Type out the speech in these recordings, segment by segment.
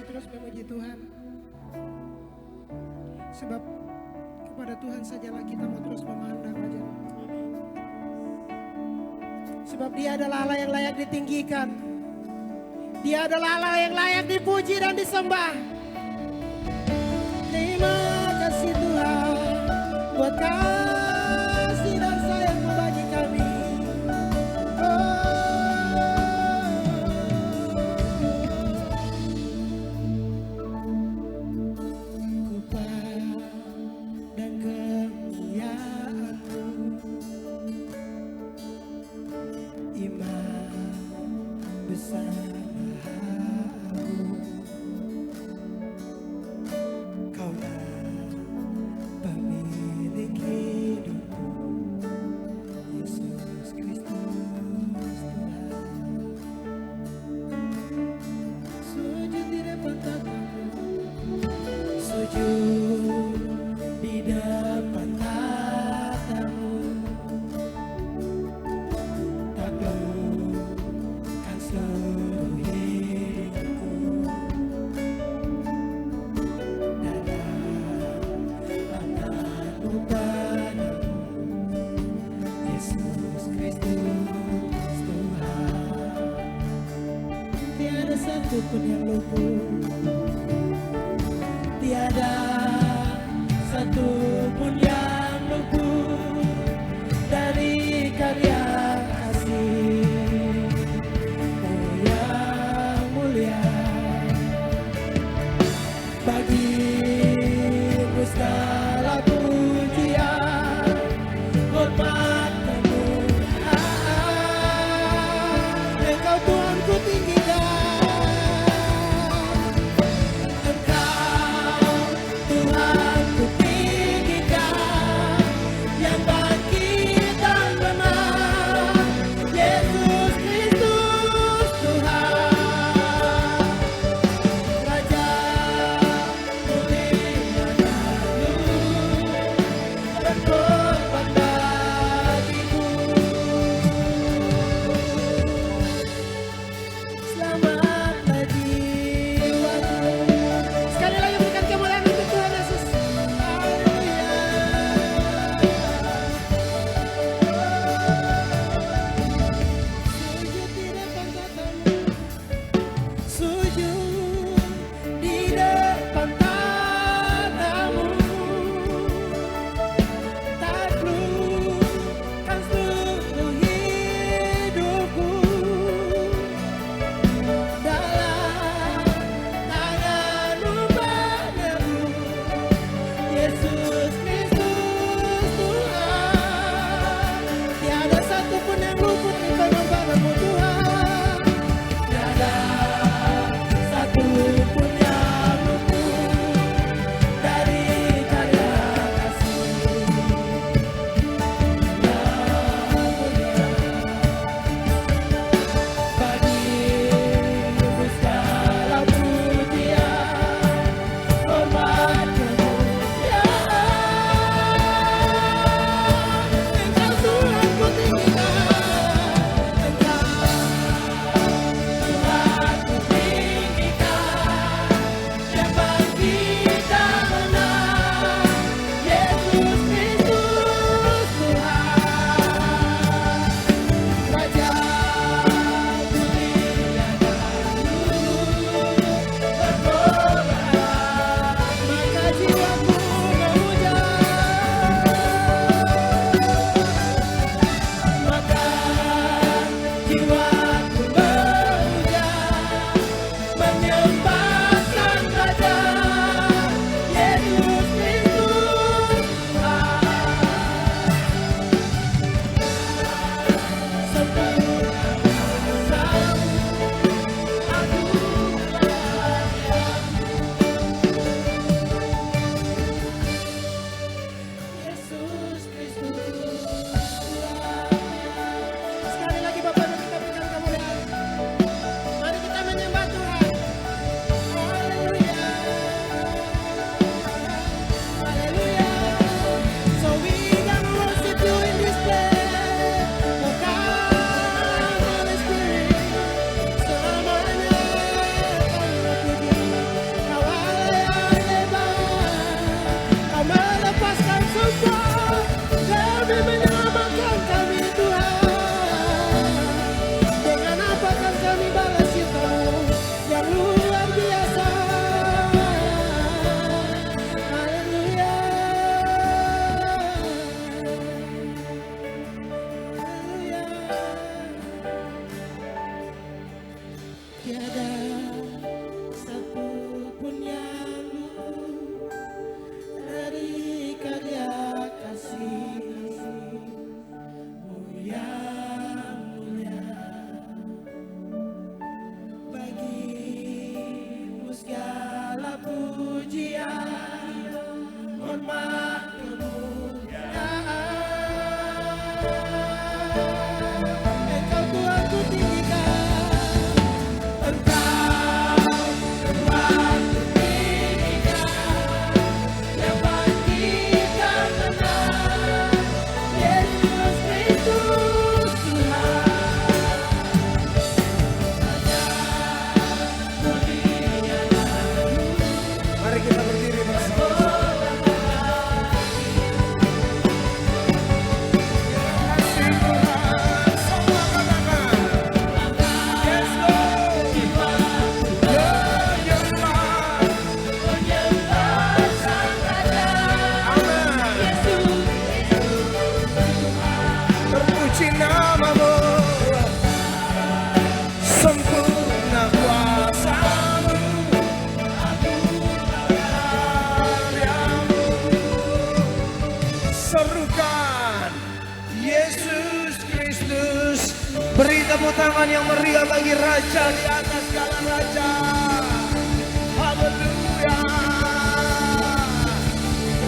terus memuji Tuhan. Sebab kepada Tuhan sajalah kita mau terus memandang aja. Sebab Dia adalah Allah yang layak ditinggikan. Dia adalah Allah yang layak dipuji dan disembah. Terima kasih Tuhan buat kasih dan sayang-Mu bagi kami. Ku pandang kemuliaan-Mu, iman bersama aku. Kaulah pemilik tepuk tangan yang meriah bagi Raja di atas segala raja. Haleluya.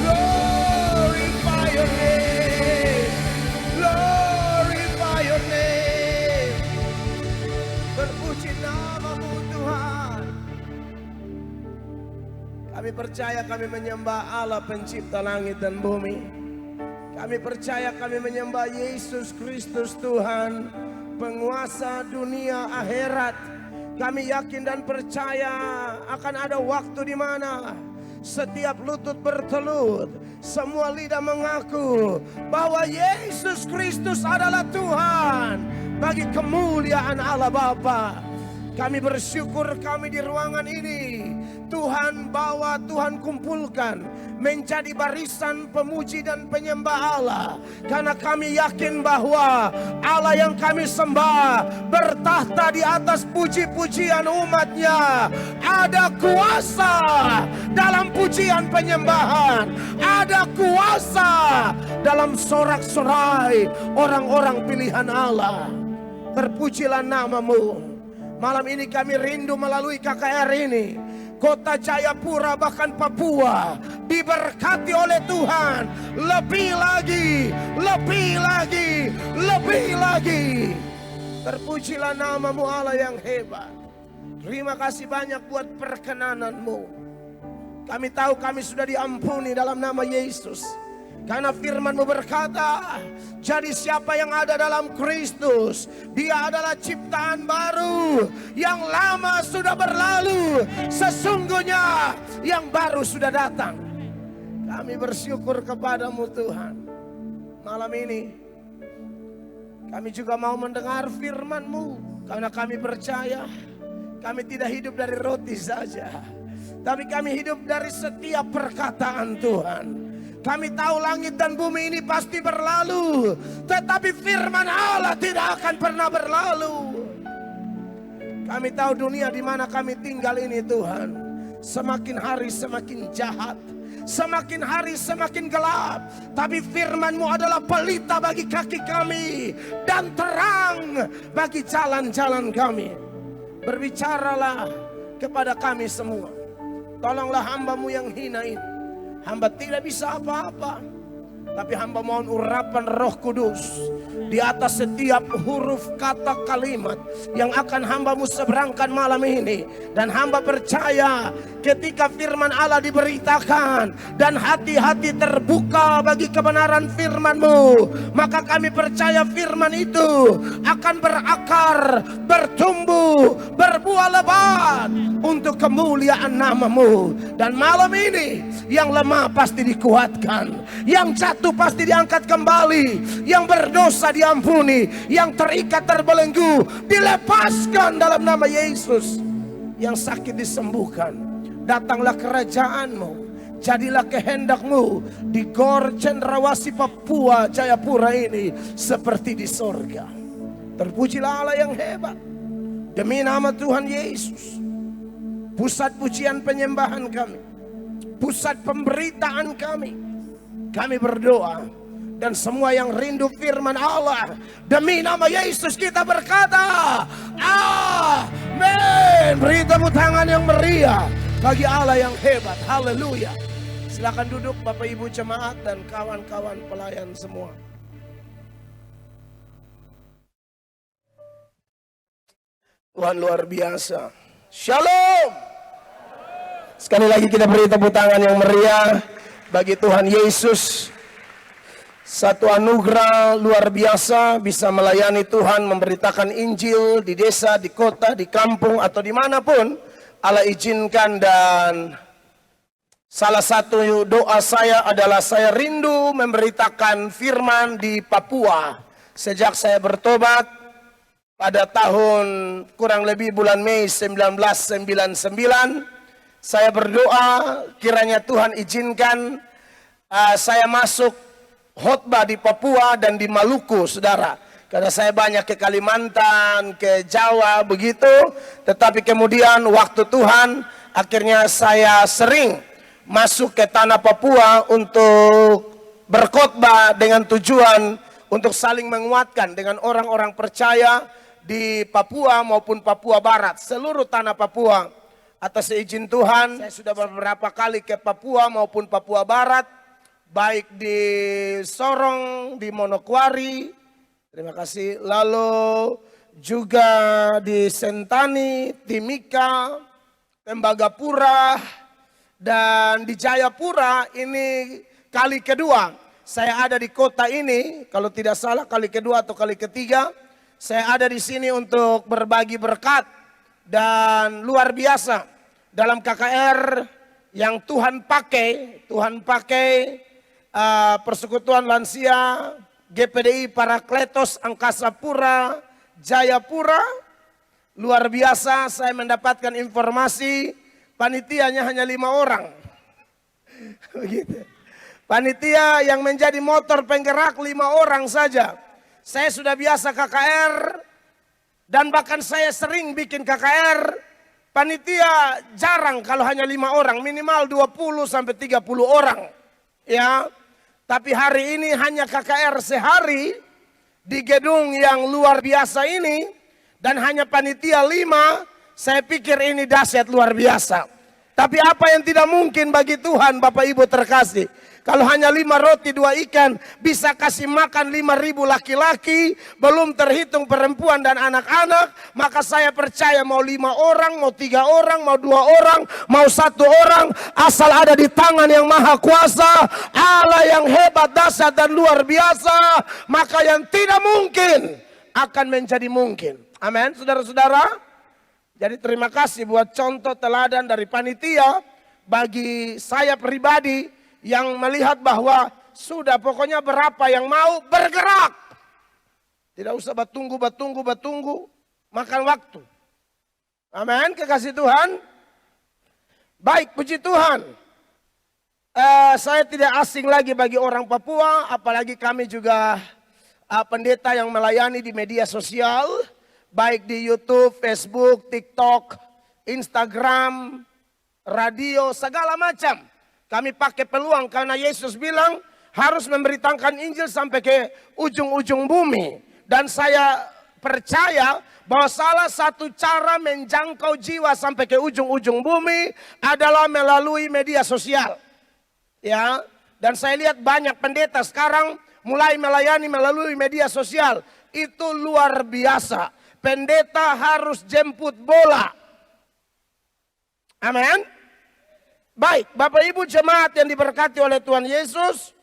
Glorify your name. Glorify your name. Terpuji namamu Tuhan. Kami percaya kami menyembah Allah pencipta langit dan bumi. Kami percaya kami menyembah Yesus Kristus Tuhan, penguasa dunia akhirat. Kami yakin dan percaya akan ada waktu di mana setiap lutut bertelut, semua lidah mengaku bahwa Yesus Kristus adalah Tuhan bagi kemuliaan Allah Bapa. Kami bersyukur kami di ruangan ini Tuhan bawa, Tuhan kumpulkan menjadi barisan pemuji dan penyembah Allah. Karena kami yakin bahwa Allah yang kami sembah bertahta di atas puji-pujian umatnya. Ada kuasa dalam pujian penyembahan. Ada kuasa dalam sorak-sorai orang-orang pilihan Allah. Terpujilah namamu. Malam ini kami rindu melalui KKR ini, kota Jayapura bahkan Papua diberkati oleh Tuhan lebih lagi, lebih lagi, lebih lagi. Terpujilah namamu Allah yang hebat. Terima kasih banyak buat perkenananmu. Kami tahu kami sudah diampuni dalam nama Yesus. Karena firman-Mu berkata, jadi siapa yang ada dalam Kristus, dia adalah ciptaan baru. Yang lama sudah berlalu, sesungguhnya yang baru sudah datang. Kami bersyukur kepadamu Tuhan. Malam ini, kami juga mau mendengar firman-Mu. Karena kami percaya, kami tidak hidup dari roti saja. Tapi kami hidup dari setiap perkataan Tuhan. Kami tahu langit dan bumi ini pasti berlalu, tetapi firman Allah tidak akan pernah berlalu. Kami tahu dunia di mana kami tinggal ini Tuhan, semakin hari semakin jahat, semakin hari semakin gelap. Tapi firman-Mu adalah pelita bagi kaki kami dan terang bagi jalan-jalan kami. Berbicaralah kepada kami semua. Tolonglah hamba-Mu yang hina ini. Hamba tidak bisa apa-apa, tapi hamba mohon urapan Roh Kudus di atas setiap huruf kata kalimat yang akan hamba-Mu seberangkan malam ini. Dan hamba percaya ketika firman Allah diberitakan dan hati-hati terbuka bagi kebenaran firman-Mu, maka kami percaya firman itu akan berakar, bertumbuh, berbuah lebat untuk kemuliaan nama-Mu. Dan malam ini yang lemah pasti dikuatkan, yang jatuh pasti diangkat kembali, yang berdosa diampuni, yang terikat terbelenggu dilepaskan dalam nama Yesus, yang sakit disembuhkan. Datanglah kerajaan-Mu, jadilah kehendak-Mu di Gor Cendrawasih Papua Jayapura ini seperti di sorga. Terpujilah Allah yang hebat. Demi nama Tuhan Yesus, pusat pujian penyembahan kami, pusat pemberitaan kami berdoa. Dan semua yang rindu firman Allah, demi nama Yesus kita berkata, amin. Beri tepuk tangan yang meriah bagi Allah yang hebat. Haleluya. Silakan duduk Bapak Ibu jemaat dan kawan-kawan pelayan semua. Tuhan luar biasa. Shalom. Sekali lagi kita beri tepuk tangan yang meriah bagi Tuhan Yesus. Satu anugerah luar biasa bisa melayani Tuhan, memberitakan Injil di desa, di kota, di kampung, atau dimanapun Allah izinkan. Dan salah satu doa saya adalah saya rindu memberitakan firman di Papua. Sejak saya bertobat pada tahun kurang lebih bulan Mei 1999, saya berdoa kiranya Tuhan izinkan saya masuk khotbah di Papua dan di Maluku, saudara. Karena saya banyak ke Kalimantan, ke Jawa, begitu. Tetapi kemudian waktu Tuhan, akhirnya saya sering masuk ke tanah Papua untuk berkhotbah dengan tujuan untuk saling menguatkan dengan orang-orang percaya di Papua maupun Papua Barat, seluruh tanah Papua. Atas izin Tuhan, saya sudah beberapa kali ke Papua maupun Papua Barat, baik di Sorong, di Manokwari, terima kasih, lalu juga di Sentani, Timika, Tembagapura, dan di Jayapura. Ini kali kedua saya ada di kota ini, kalau tidak salah kali kedua atau kali ketiga. Saya ada di sini untuk berbagi berkat dan luar biasa dalam KKR yang Tuhan pakai Persekutuan Lansia, GPDI Parakletos Angkasa Pura, Jayapura. Luar biasa, saya mendapatkan informasi panitianya hanya 5 orang. Begitu. Panitia yang menjadi motor penggerak 5 orang saja. Saya sudah biasa KKR dan bahkan saya sering bikin KKR. Panitia jarang kalau hanya 5 orang, minimal 20 sampai 30 orang. Ya. Tapi hari ini hanya KKR sehari di gedung yang luar biasa ini dan hanya panitia 5, saya pikir ini dahsyat luar biasa. Tapi apa yang tidak mungkin bagi Tuhan, Bapak Ibu terkasih? Kalau hanya 5 roti 2 ikan bisa kasih makan 5.000 laki-laki, belum terhitung perempuan dan anak-anak, maka saya percaya mau 5 orang, mau 3 orang, mau 2 orang, mau 1 orang, asal ada di tangan yang maha kuasa, Allah yang hebat, dahsyat dan luar biasa, maka yang tidak mungkin akan menjadi mungkin. Amin, saudara-saudara. Jadi terima kasih buat contoh teladan dari panitia bagi saya pribadi, yang melihat bahwa sudah pokoknya berapa yang mau bergerak. Tidak usah batunggu, makan waktu. Amin, kekasih Tuhan. Baik, puji Tuhan. Saya tidak asing lagi bagi orang Papua, apalagi kami juga pendeta yang melayani di media sosial, baik di YouTube, Facebook, TikTok, Instagram, radio, segala macam. Kami pakai peluang karena Yesus bilang harus memberitakan Injil sampai ke ujung-ujung bumi. Dan saya percaya bahwa salah satu cara menjangkau jiwa sampai ke ujung-ujung bumi adalah melalui media sosial. Ya, dan saya lihat banyak pendeta sekarang mulai melayani melalui media sosial. Itu luar biasa. Pendeta harus jemput bola. Amin. Baik, Bapak Ibu jemaat yang diberkati oleh Tuhan Yesus.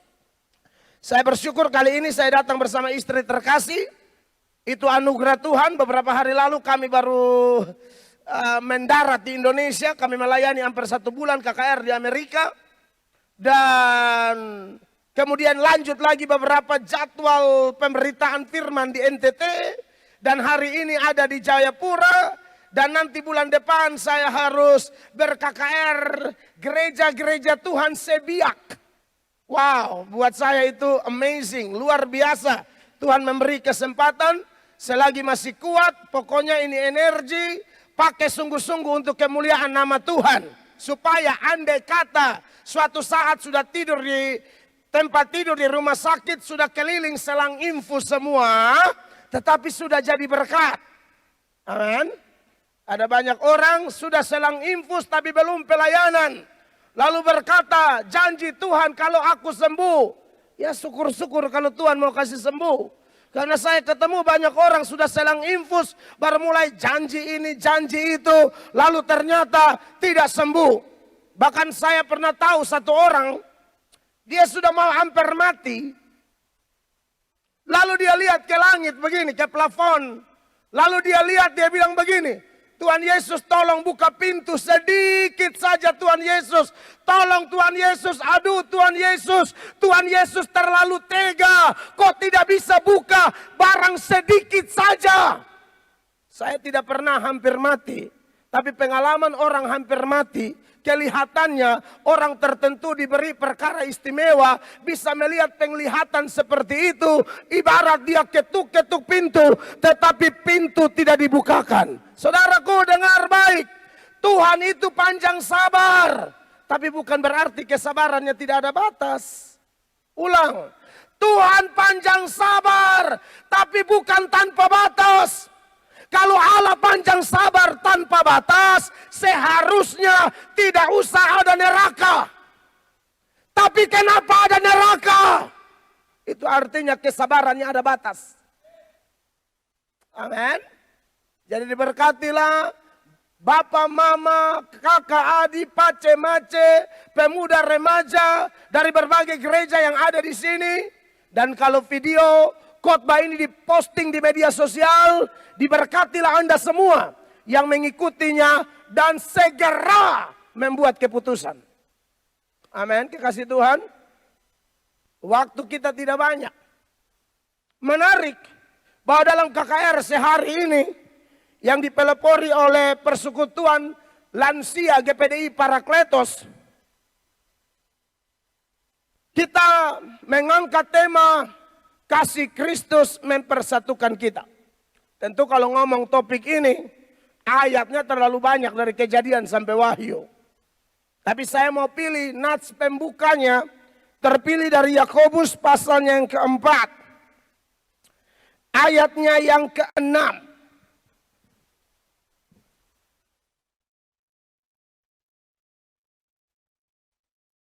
Saya bersyukur kali ini saya datang bersama istri terkasih. Itu anugerah Tuhan. Beberapa hari lalu kami baru mendarat di Indonesia. Kami melayani hampir 1 bulan KKR di Amerika. Dan kemudian lanjut lagi beberapa jadwal pemberitaan firman di NTT. Dan hari ini ada di Jayapura. Dan nanti bulan depan saya harus ber-KKR gereja-gereja Tuhan Sebiak. Wow, buat saya itu amazing, luar biasa. Tuhan memberi kesempatan, selagi masih kuat, pokoknya ini energi, pakai sungguh-sungguh untuk kemuliaan nama Tuhan. Supaya andai kata suatu saat sudah tidur di tempat tidur di rumah sakit, sudah keliling selang infus semua, tetapi sudah jadi berkat. Amin. Ada banyak orang sudah selang infus tapi belum pelayanan. Lalu berkata, janji Tuhan kalau aku sembuh. Ya syukur-syukur kalau Tuhan mau kasih sembuh. Karena saya ketemu banyak orang sudah selang infus. Baru mulai janji ini, janji itu. Lalu ternyata tidak sembuh. Bahkan saya pernah tahu satu orang. Dia sudah mau hampir mati. Lalu dia lihat ke langit begini, ke plafon. Lalu dia lihat, dia bilang begini. Tuhan Yesus tolong buka pintu sedikit saja Tuhan Yesus. Tolong Tuhan Yesus, aduh Tuhan Yesus terlalu tega. Kok tidak bisa buka barang sedikit saja. Saya tidak pernah hampir mati. Tapi pengalaman orang hampir mati. Kelihatannya orang tertentu diberi perkara istimewa. Bisa melihat penglihatan seperti itu. Ibarat dia ketuk-ketuk pintu. Tetapi pintu tidak dibukakan. Saudaraku dengar baik. Tuhan itu panjang sabar. Tapi bukan berarti kesabarannya tidak ada batas. Ulang. Tuhan panjang sabar. Tapi bukan tanpa batas. Kalau Allah panjang sabar tanpa batas, seharusnya tidak usah ada neraka. Tapi kenapa ada neraka? Itu artinya kesabarannya ada batas. Amin. Jadi diberkatilah Bapak, Mama, Kakak, Adik, Pace, Mace, pemuda remaja dari berbagai gereja yang ada di sini. Dan kalau video khotbah ini diposting di media sosial, diberkatilah Anda semua yang mengikutinya dan segera membuat keputusan. Amin. Kekasih Tuhan. Waktu kita tidak banyak. Menarik bahwa dalam KKR sehari ini yang dipelopori oleh Persekutuan Lansia GPDI Parakletos, kita mengangkat tema kasih Kristus mempersatukan kita. Tentu kalau ngomong topik ini, ayatnya terlalu banyak dari Kejadian sampai Wahyu. Tapi saya mau pilih nats pembukanya, terpilih dari Yakobus pasalnya yang keempat. Ayatnya yang keenam.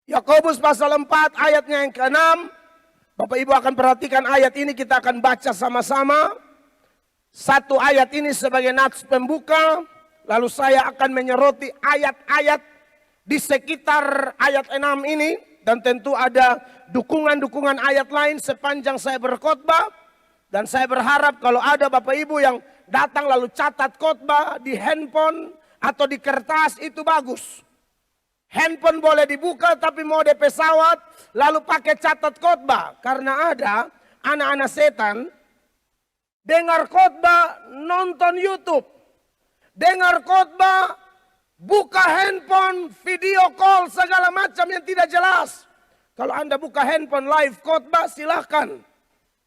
Yakobus pasal 4 ayatnya yang ke-6. Bapak Ibu akan perhatikan ayat ini, kita akan baca sama-sama. Satu ayat ini sebagai nats pembuka. Lalu saya akan menyoroti ayat-ayat di sekitar ayat 6 ini. Dan tentu ada dukungan-dukungan ayat lain sepanjang saya berkhotbah. Dan saya berharap kalau ada Bapak Ibu yang datang lalu catat khotbah di handphone atau di kertas, itu bagus. Handphone boleh dibuka tapi mode pesawat lalu pakai catat khotbah. Karena ada anak-anak setan dengar khotbah nonton YouTube. Dengar khotbah buka handphone, video call segala macam yang tidak jelas. Kalau Anda buka handphone live khotbah silahkan.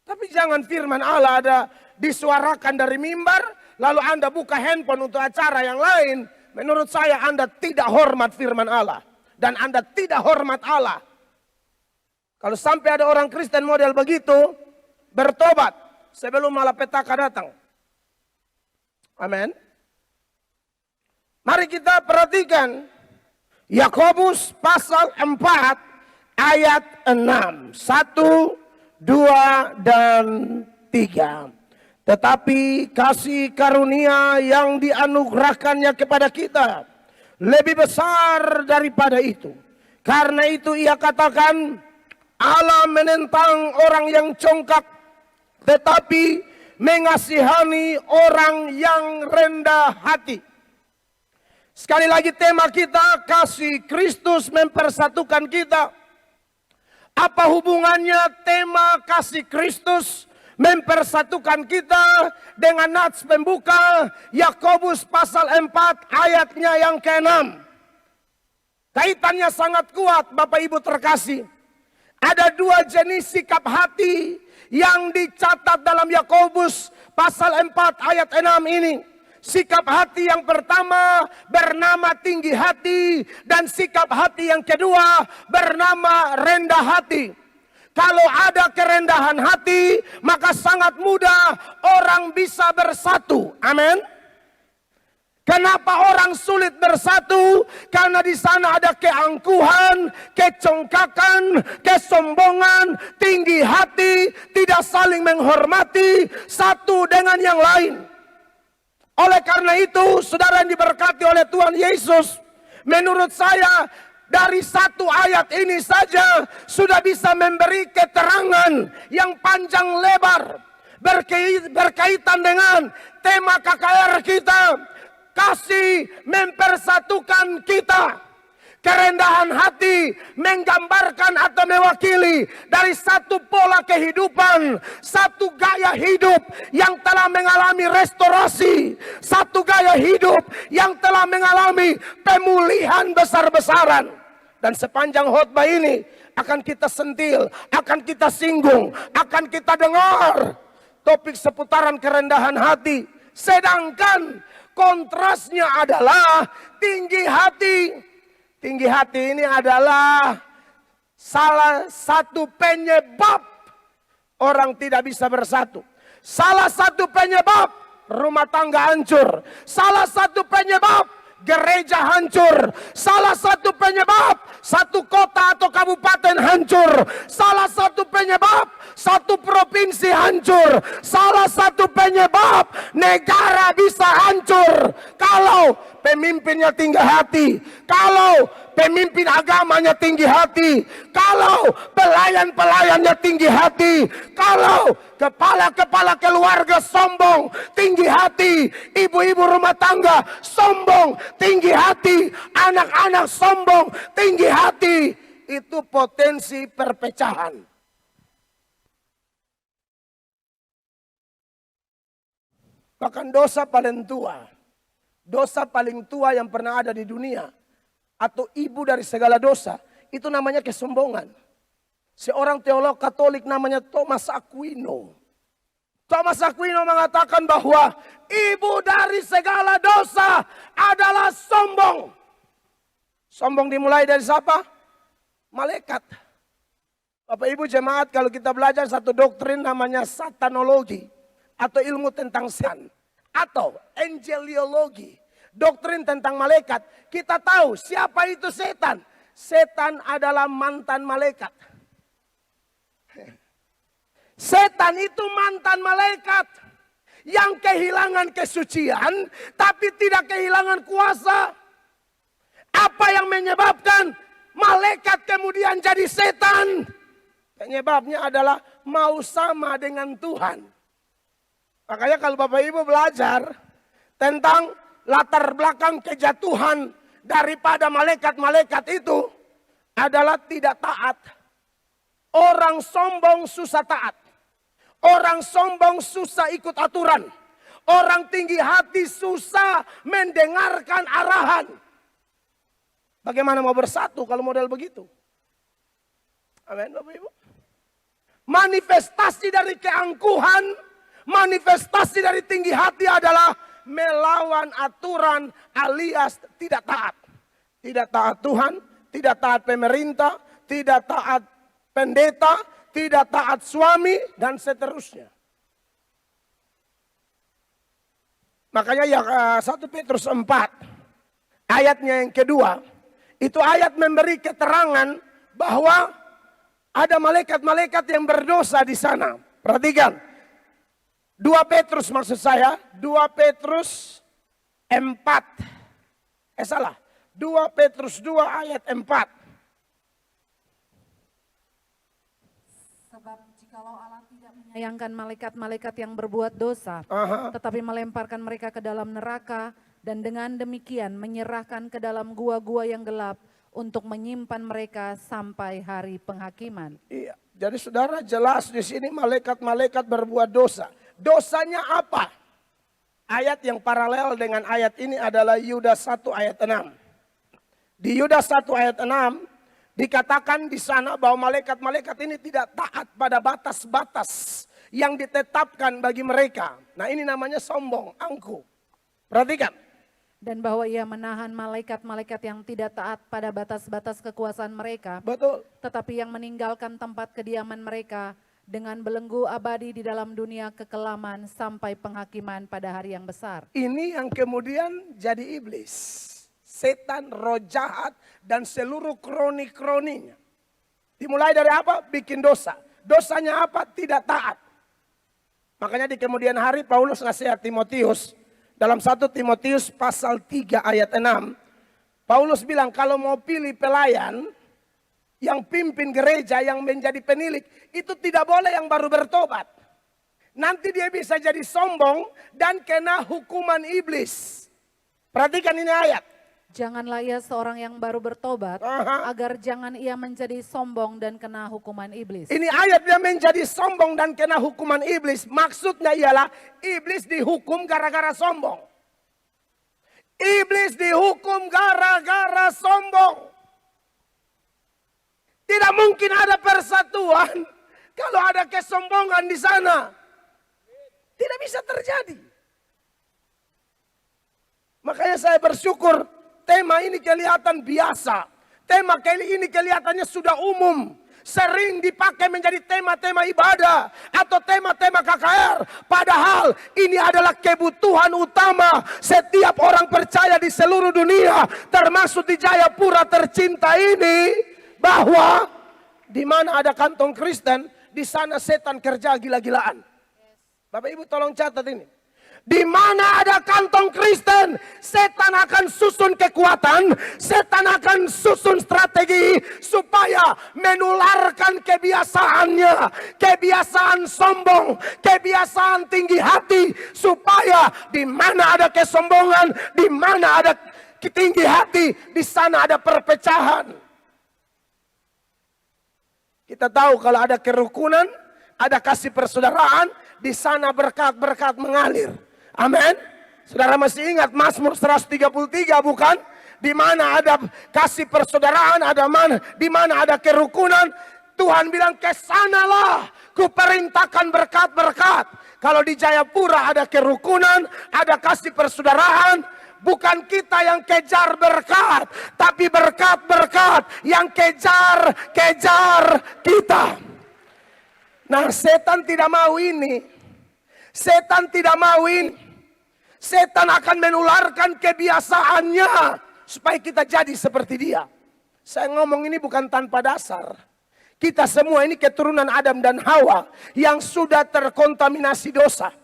Tapi jangan firman Allah ada disuarakan dari mimbar lalu Anda buka handphone untuk acara yang lain. Menurut saya Anda tidak hormat firman Allah. Dan Anda tidak hormat Allah. Kalau sampai ada orang Kristen model begitu, bertobat sebelum malapetaka datang. Amin. Mari kita perhatikan Yakobus pasal 4 ayat 6. 1, 2, dan 3. Tetapi kasih karunia yang dianugerahkannya kepada kita lebih besar daripada itu. Karena itu ia katakan, Allah menentang orang yang congkak, tetapi mengasihani orang yang rendah hati. Sekali lagi tema kita, kasih Kristus mempersatukan kita. Apa hubungannya tema kasih Kristus mempersatukan kita dengan nats pembuka Yakobus pasal 4 ayatnya yang ke-6. Kaitannya sangat kuat Bapak Ibu terkasih. Ada dua jenis sikap hati yang dicatat dalam Yakobus pasal 4 ayat 6 ini. Sikap hati yang pertama bernama tinggi hati, dan sikap hati yang kedua bernama rendah hati. Kalau ada kerendahan hati, maka sangat mudah orang bisa bersatu. Amin. Kenapa orang sulit bersatu? Karena di sana ada keangkuhan, kecongkakan, kesombongan, tinggi hati, tidak saling menghormati satu dengan yang lain. Oleh karena itu, saudara yang diberkati oleh Tuhan Yesus, menurut saya dari satu ayat ini saja sudah bisa memberi keterangan yang panjang lebar berkaitan dengan tema KKR kita, kasih mempersatukan kita. Kerendahan hati menggambarkan atau mewakili dari satu pola kehidupan, satu gaya hidup yang telah mengalami restorasi, satu gaya hidup yang telah mengalami pemulihan besar-besaran. Dan sepanjang khotbah ini akan kita sentil, akan kita singgung, akan kita dengar topik seputaran kerendahan hati. Sedangkan kontrasnya adalah tinggi hati. Tinggi hati ini adalah salah satu penyebab orang tidak bisa bersatu. Salah satu penyebab rumah tangga hancur. Salah satu penyebab gereja hancur. Salah satu penyebab satu kota atau kabupaten hancur. Salah satu penyebab satu provinsi hancur. Salah satu penyebab negara bisa hancur kalau pemimpinnya tinggi hati. Kalau pemimpin agamanya tinggi hati. Kalau pelayan-pelayannya tinggi hati. Kalau kepala-kepala keluarga sombong, tinggi hati. Ibu-ibu rumah tangga sombong, tinggi hati. Anak-anak sombong, tinggi hati. Itu potensi perpecahan. Bahkan dosa paling tua yang pernah ada di dunia, atau ibu dari segala dosa, itu namanya kesombongan. Seorang teolog Katolik namanya Thomas Aquino. Thomas Aquino mengatakan bahwa ibu dari segala dosa adalah sombong. Sombong dimulai dari siapa? Malaikat. Bapak Ibu jemaat, kalau kita belajar satu doktrin namanya satanologi, atau ilmu tentang setan, atau angeliologi, doktrin tentang malaikat, kita tahu siapa itu setan. Setan adalah mantan malaikat. Setan itu mantan malaikat yang kehilangan kesucian tapi tidak kehilangan kuasa. Apa yang menyebabkan malaikat kemudian jadi setan? Penyebabnya adalah mau sama dengan Tuhan. Makanya kalau Bapak Ibu belajar tentang latar belakang kejatuhan daripada malaikat-malaikat itu adalah tidak taat. Orang sombong susah taat. Orang sombong susah ikut aturan. Orang tinggi hati susah mendengarkan arahan. Bagaimana mau bersatu kalau model begitu? Amin Bapak Ibu. Manifestasi dari keangkuhan, manifestasi dari tinggi hati adalah melawan aturan alias tidak taat. Tidak taat Tuhan, tidak taat pemerintah, tidak taat pendeta, tidak taat suami, dan seterusnya. Makanya ya 1 Petrus 4 ayatnya yang kedua, itu ayat memberi keterangan bahwa ada malaikat-malaikat yang berdosa di sana. Perhatikan. 2 Petrus maksud saya, 2 Petrus 4. Salah. 2 Petrus 2 ayat 4. Sebab jikalau Allah tidak menyayangkan malaikat-malaikat yang berbuat dosa, tetapi melemparkan mereka ke dalam neraka, dan dengan demikian menyerahkan ke dalam gua-gua yang gelap untuk menyimpan mereka sampai hari penghakiman. Iya, jadi saudara jelas di sini malaikat-malaikat berbuat dosa. Dosanya apa? Ayat yang paralel dengan ayat ini adalah Yudas 1 ayat 6. Di Yudas 1 ayat 6 dikatakan di sana bahwa malaikat-malaikat ini tidak taat pada batas-batas yang ditetapkan bagi mereka. Nah ini namanya sombong, angkuh. Perhatikan. Dan bahwa ia menahan malaikat-malaikat yang tidak taat pada batas-batas kekuasaan mereka. Betul. Tetapi yang meninggalkan tempat kediaman mereka dengan belenggu abadi di dalam dunia kekelaman sampai penghakiman pada hari yang besar. Ini yang kemudian jadi iblis. Setan, roh jahat, dan seluruh kroni-kroninya. Dimulai dari apa? Bikin dosa. Dosanya apa? Tidak taat. Makanya di kemudian hari Paulus nasihat Timotius. Dalam 1 Timotius pasal 3 ayat 6. Paulus bilang kalau mau pilih pelayan yang pimpin gereja, yang menjadi penilik. Itu tidak boleh yang baru bertobat. Nanti dia bisa jadi sombong dan kena hukuman iblis. Perhatikan ini ayat. Janganlah ia seorang yang baru bertobat, agar jangan ia menjadi sombong dan kena hukuman iblis. Ini ayat dia menjadi sombong dan kena hukuman iblis. Maksudnya ialah iblis dihukum gara-gara sombong. Iblis dihukum gara-gara sombong. Tidak mungkin ada persatuan kalau ada kesombongan di sana. Tidak bisa terjadi. Makanya saya bersyukur tema ini kelihatan biasa. Tema kali ini kelihatannya sudah umum. sering dipakai menjadi tema-tema ibadah atau tema-tema KKR. Padahal ini adalah kebutuhan utama setiap orang percaya di seluruh dunia, termasuk di Jayapura tercinta ini, bahwa di mana ada kantong Kristen, di sana setan kerja gila-gilaan. Bapak Ibu tolong catat ini. Di mana ada kantong Kristen, setan akan susun kekuatan, setan akan susun strategi supaya menularkan kebiasaannya, kebiasaan sombong, kebiasaan tinggi hati, supaya di mana ada kesombongan, di mana ada tinggi hati, di sana ada perpecahan. Kita tahu kalau ada kerukunan, ada kasih persaudaraan, di sana berkat-berkat mengalir. Amin. Saudara masih ingat Mazmur 133 bukan? Di mana ada kasih persaudaraan, di mana ada kerukunan, Tuhan bilang kesanalah ku perintahkan berkat-berkat. Kalau di Jayapura ada kerukunan, ada kasih persaudaraan, bukan kita yang kejar berkat, tapi berkat-berkat yang kejar kita. Nah, setan tidak mau ini. Setan tidak mau ini. Setan akan menularkan kebiasaannya supaya kita jadi seperti dia. Saya ngomong ini bukan tanpa dasar. Kita semua ini keturunan Adam dan Hawa yang sudah terkontaminasi dosa.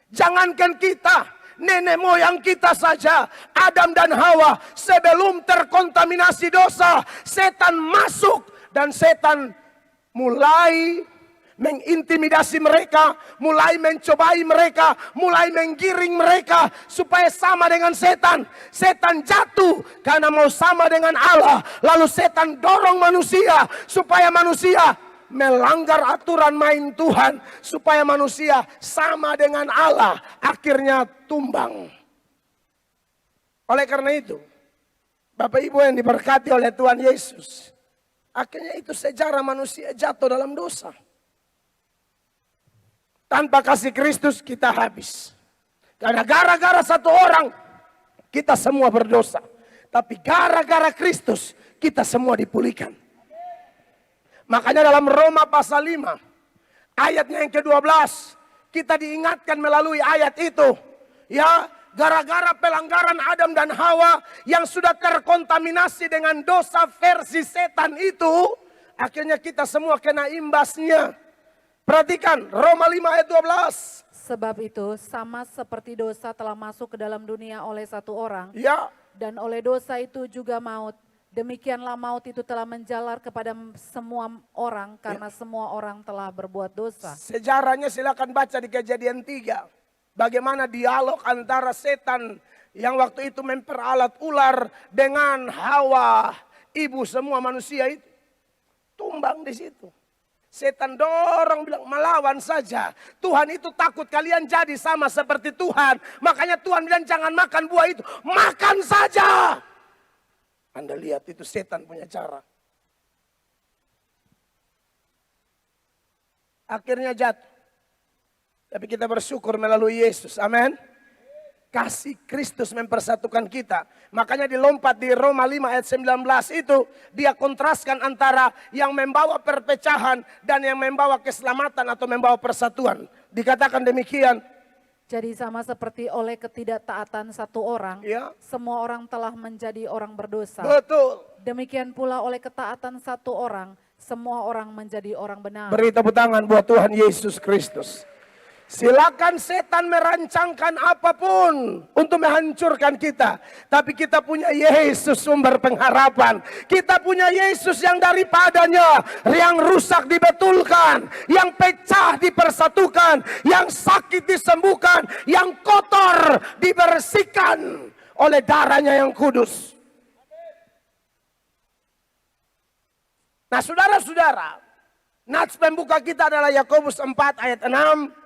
Jangankan kita, nenek moyang kita saja, Adam dan Hawa, sebelum terkontaminasi dosa, setan masuk dan setan mulai mengintimidasi mereka, mulai mencobai mereka, mulai menggiring mereka supaya sama dengan setan. Setan jatuh karena mau sama dengan Allah. Lalu setan dorong manusia supaya manusia melanggar aturan main Tuhan, supaya manusia sama dengan Allah, akhirnya tumbang. Oleh karena itu, Bapak Ibu yang diberkati oleh Tuhan Yesus, akhirnya itu sejarah manusia jatuh dalam dosa. Tanpa kasih Kristus kita habis. Karena gara-gara satu orang kita semua berdosa. Tapi gara-gara Kristus kita semua dipulihkan. Makanya dalam Roma pasal 5 ayatnya yang ke-12 kita diingatkan melalui ayat itu. Ya, gara-gara pelanggaran Adam dan Hawa yang sudah terkontaminasi dengan dosa versi setan itu, akhirnya kita semua kena imbasnya. Perhatikan Roma 5 ayat 12. Sebab itu sama seperti dosa telah masuk ke dalam dunia oleh satu orang. Ya. Dan oleh dosa itu juga maut. Demikianlah maut itu telah menjalar kepada semua orang karena semua orang telah berbuat dosa. Sejarahnya silakan baca di Kejadian 3. Bagaimana dialog antara setan yang waktu itu memperalat ular dengan Hawa, ibu semua manusia itu. Tumbang di situ. Setan dorong bilang melawan saja. Tuhan itu takut kalian jadi sama seperti Tuhan. Makanya Tuhan bilang jangan makan buah itu. Makan saja. Anda lihat itu setan punya cara. Akhirnya jatuh. Tapi kita bersyukur melalui Yesus. Amin. Kasih Kristus mempersatukan kita. Makanya dilompat di Roma 5 ayat 19 itu. Dia kontraskan antara yang membawa perpecahan dan yang membawa keselamatan atau membawa persatuan. Dikatakan demikian. Jadi sama seperti oleh ketidaktaatan satu orang, Ya. semua orang telah menjadi orang berdosa. Betul. Demikian pula oleh ketaatan satu orang, semua orang menjadi orang benar. Beri tepuk tangan buat Tuhan Yesus Kristus. Silakan setan merancangkan apapun untuk menghancurkan kita. Tapi kita punya Yesus sumber pengharapan. Kita punya Yesus yang daripadanya yang rusak dibetulkan, yang pecah dipersatukan, yang sakit disembuhkan, yang kotor dibersihkan oleh darahnya yang kudus. Nah saudara-saudara, nats pembuka kita adalah Yakobus 4 ayat 6.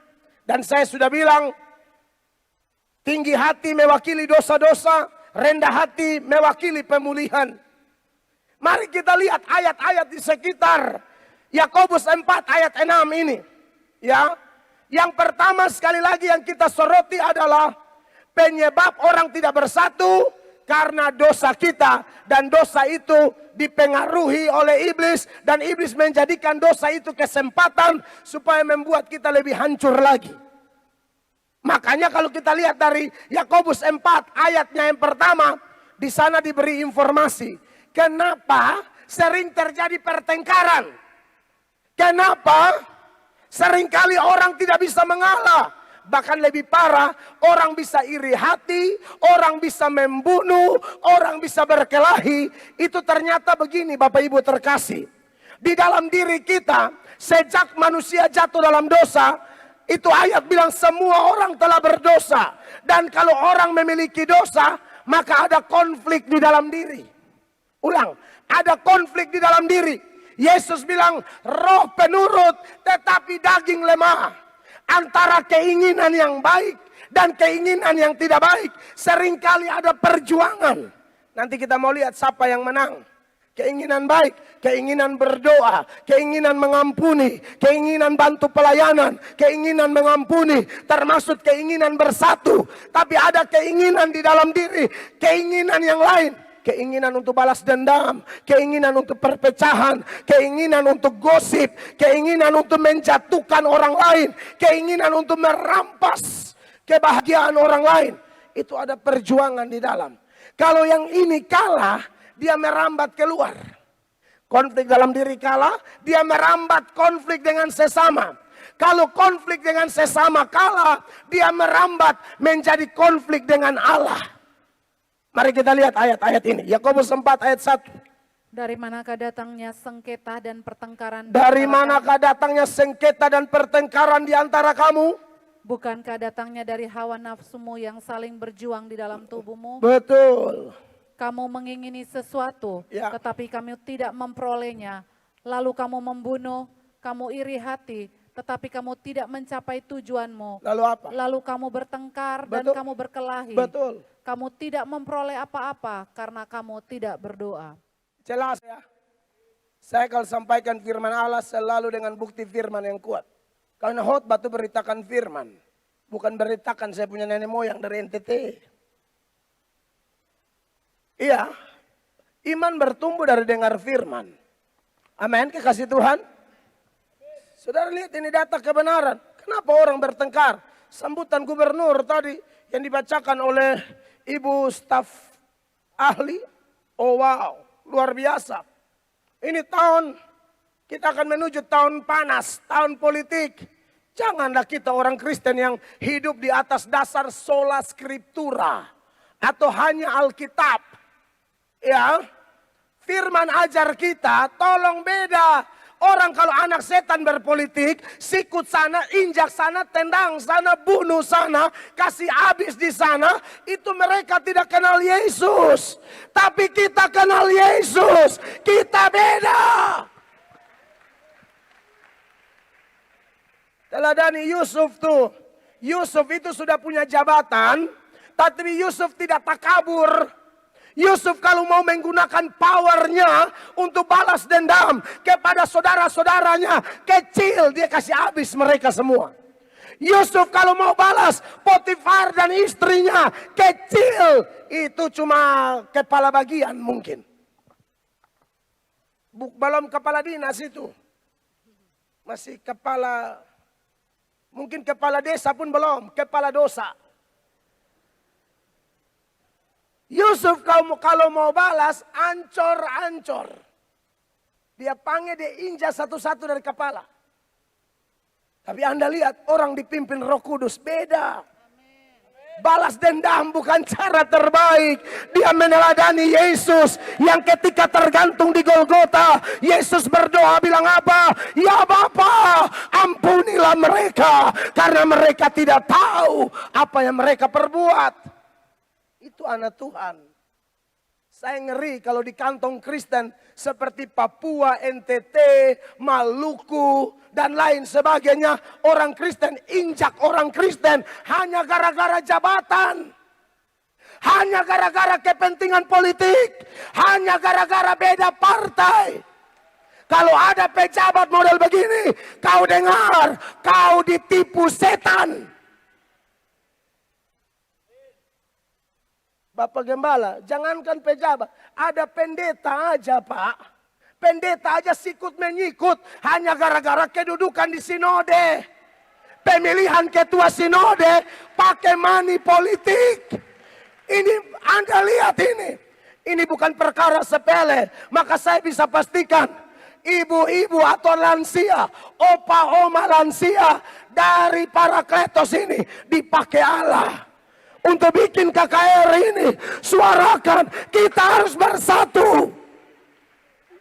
Dan saya sudah bilang, tinggi hati mewakili dosa-dosa, rendah hati mewakili pemulihan. Mari kita lihat ayat-ayat di sekitar Yakobus 4 ayat 6 ini. Ya, yang pertama sekali lagi yang kita soroti adalah penyebab orang tidak bersatu karena dosa kita, dan dosa itu dipengaruhi oleh iblis, dan iblis menjadikan dosa itu kesempatan supaya membuat kita lebih hancur lagi. Makanya kalau kita lihat dari Yakobus 4 ayatnya yang pertama, di sana diberi informasi kenapa sering terjadi pertengkaran. Kenapa seringkali orang tidak bisa mengalah. Bahkan lebih parah, orang bisa iri hati, orang bisa membunuh, orang bisa berkelahi. Itu ternyata begini Bapak Ibu terkasih. Di dalam diri kita, sejak manusia jatuh dalam dosa, itu ayat bilang semua orang telah berdosa. Dan kalau orang memiliki dosa, maka ada konflik di dalam diri. Ulang, ada konflik di dalam diri. Yesus bilang, roh penurut tetapi daging lemah. Antara keinginan yang baik dan keinginan yang tidak baik, seringkali ada perjuangan. Nanti kita mau lihat siapa yang menang. Keinginan baik, keinginan berdoa, keinginan mengampuni, keinginan bantu pelayanan, keinginan mengampuni, termasuk keinginan bersatu. Tapi ada keinginan di dalam diri, keinginan yang lain. Keinginan untuk balas dendam, keinginan untuk perpecahan, keinginan untuk gosip, keinginan untuk menjatuhkan orang lain, keinginan untuk merampas kebahagiaan orang lain. Itu ada perjuangan di dalam. Kalau yang ini kalah, dia merambat keluar. Konflik dalam diri kalah, dia merambat konflik dengan sesama. Kalau konflik dengan sesama kalah, dia merambat menjadi konflik dengan Allah. Mari kita lihat ayat-ayat ini. Yakobus 4 ayat 1. Dari manakah datangnya sengketa dan pertengkaran? Dari manakah datangnya sengketa dan pertengkaran di antara kamu? Bukankah datangnya dari hawa nafsumu yang saling berjuang di dalam tubuhmu? Betul. Kamu mengingini sesuatu, Ya. tetapi kamu tidak memperolehnya. Lalu kamu membunuh, kamu iri hati, tetapi kamu tidak mencapai tujuanmu. Lalu apa? Lalu kamu bertengkar dan Betul. kamu berkelahi. Betul. Kamu tidak memperoleh apa-apa karena kamu tidak berdoa. Jelas ya. Saya kalau sampaikan firman Allah selalu dengan bukti firman yang kuat. Karena khotbah itu beritakan firman. Bukan beritakan saya punya nenek moyang dari NTT. Iya. Iman bertumbuh dari dengar firman. Amin, kekasih Tuhan. Saudara lihat ini data kebenaran. Kenapa orang bertengkar? Sambutan gubernur tadi yang dibacakan oleh Ibu staf ahli. Oh wow, luar biasa. Ini tahun, kita akan menuju tahun panas, tahun politik. Janganlah kita orang Kristen yang hidup di atas dasar sola scriptura. Atau hanya Alkitab. Ya, firman ajar kita, tolong beda. Orang kalau anak setan berpolitik, sikut sana, injak sana, tendang sana, bunuh sana, kasih habis di sana, itu mereka tidak kenal Yesus. Tapi kita kenal Yesus, kita beda. Teladani Yusuf tuh, Yusuf itu sudah punya jabatan, tapi Yusuf tidak takabur. Yusuf kalau mau menggunakan powernya untuk balas dendam kepada saudara-saudaranya kecil, dia kasih habis mereka semua. Yusuf kalau mau balas Potifar dan istrinya kecil, itu cuma kepala bagian mungkin. Belum kepala dinas itu. Masih kepala, mungkin kepala desa pun belum, kepala dosa. Yusuf kalau mau balas, ancor-ancor. Dia panggil, dia injak satu-satu dari kepala. Tapi Anda lihat, orang dipimpin Roh Kudus beda. Balas dendam bukan cara terbaik. Dia meneladani Yesus yang ketika tergantung di Golgota, Yesus berdoa bilang apa? Ya Bapa, ampunilah mereka karena mereka tidak tahu apa yang mereka perbuat. Itu anak Tuhan. Saya ngeri kalau di kantong Kristen seperti Papua, NTT, Maluku, dan lain sebagainya. Orang Kristen injak orang Kristen hanya gara-gara jabatan. Hanya gara-gara kepentingan politik. Hanya gara-gara beda partai. Kalau ada pejabat model begini, kau dengar, kau ditipu setan. Bapak Gembala, jangankan pejabat, ada pendeta aja Pak. Pendeta aja sikut menyikut hanya gara-gara kedudukan di sinode. Pemilihan ketua sinode pakai money politik. Ini Anda lihat ini. Ini bukan perkara sepele. Maka saya bisa pastikan ibu-ibu atau lansia, opa-oma lansia dari Parakletos ini dipakai Allah. Untuk bikin KKR ini, suarakan kita harus bersatu.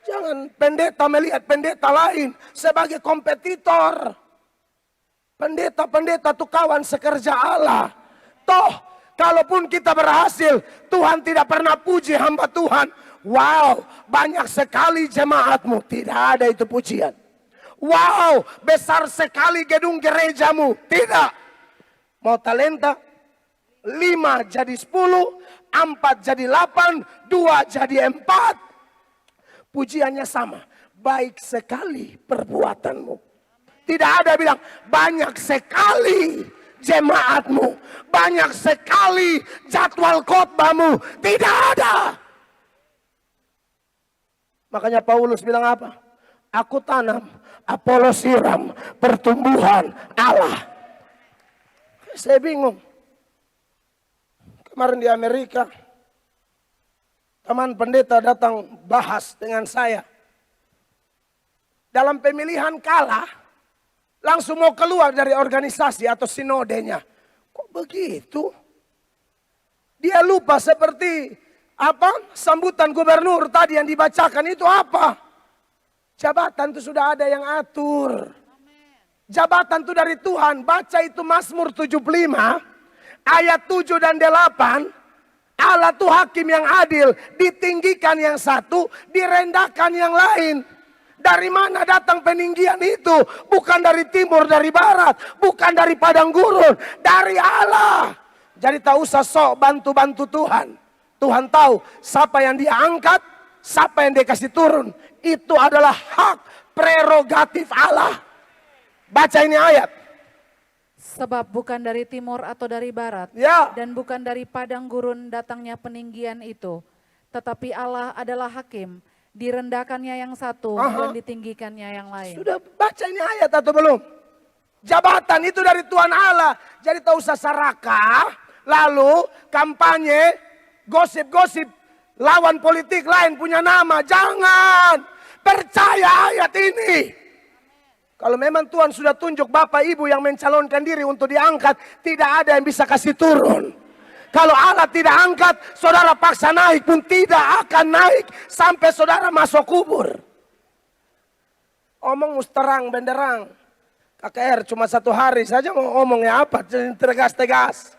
Jangan pendeta melihat pendeta lain sebagai kompetitor. Pendeta-pendeta itu kawan sekerja Allah. Toh, kalaupun kita berhasil, Tuhan tidak pernah puji hamba Tuhan. Wow, banyak sekali jemaatmu. Tidak ada itu pujian. Wow, besar sekali gedung gerejamu. Tidak. Mau talenta? 5 jadi 10, 4 jadi 8, 2 jadi 4. Pujiannya sama. Baik sekali perbuatanmu. Tidak ada bilang banyak sekali jemaatmu. Banyak sekali jadwal khotbahmu. Tidak ada. Makanya Paulus bilang apa? Aku tanam, Apolos siram, pertumbuhan Allah. Saya bingung. Kemarin di Amerika, teman pendeta datang bahas dengan saya. Dalam pemilihan kalah, langsung mau keluar dari organisasi atau sinodenya. Kok begitu? Dia lupa seperti sambutan gubernur tadi yang dibacakan itu apa? Jabatan itu sudah ada yang atur. Jabatan itu dari Tuhan. Baca itu Mazmur 75. Ayat 7 dan 8, Allah tuh hakim yang adil, ditinggikan yang satu, direndahkan yang lain. Dari mana datang peninggian itu? Bukan dari timur, dari barat, bukan dari padang gurun, dari Allah. Jadi tak usah sok bantu-bantu Tuhan. Tuhan tahu siapa yang dia angkat, siapa yang dia kasih turun. Itu adalah hak prerogatif Allah. Baca ini ayat. Sebab bukan dari timur atau dari barat, dan bukan dari padang gurun datangnya peninggian itu. Tetapi Allah adalah hakim, direndahkannya yang satu dan ditinggikannya yang lain. Sudah baca ini ayat atau belum? Jabatan itu dari Tuhan Allah. Jadi tak usah serakah, lalu kampanye, gosip-gosip, lawan politik lain punya nama. Jangan, percaya ayat ini. Kalau memang Tuhan sudah tunjuk bapak ibu yang mencalonkan diri untuk diangkat, tidak ada yang bisa kasih turun. Kalau Allah tidak angkat, saudara paksa naik pun tidak akan naik sampai saudara masuk kubur. Omong terang benderang. KKR cuma 1 hari saja mau ngomongnya apa? Tegas-tegas.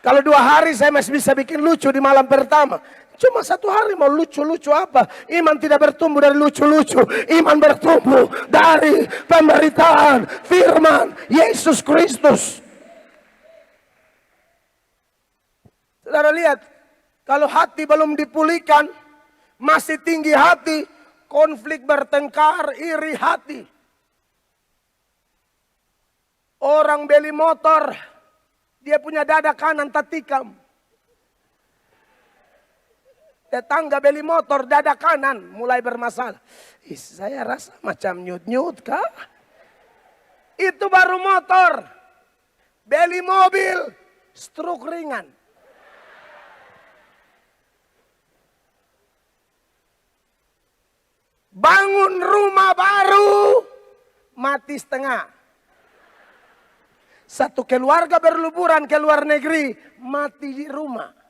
Kalau 2 hari saya masih bisa bikin lucu di malam pertama. Cuma 1 hari mau lucu-lucu apa? Iman tidak bertumbuh dari lucu-lucu. Iman bertumbuh dari pemberitaan firman Yesus Kristus. Saudara lihat, kalau hati belum dipulihkan, masih tinggi hati, konflik bertengkar, iri hati. Orang beli motor, dia punya dada kanan tatikam. Tetangga beli motor dada kanan mulai bermasalah. Saya rasa macam nyut-nyut kah? Itu baru motor. Beli mobil, stroke ringan. Bangun rumah baru, mati setengah. Satu keluarga berliburan ke luar negeri, mati di rumah.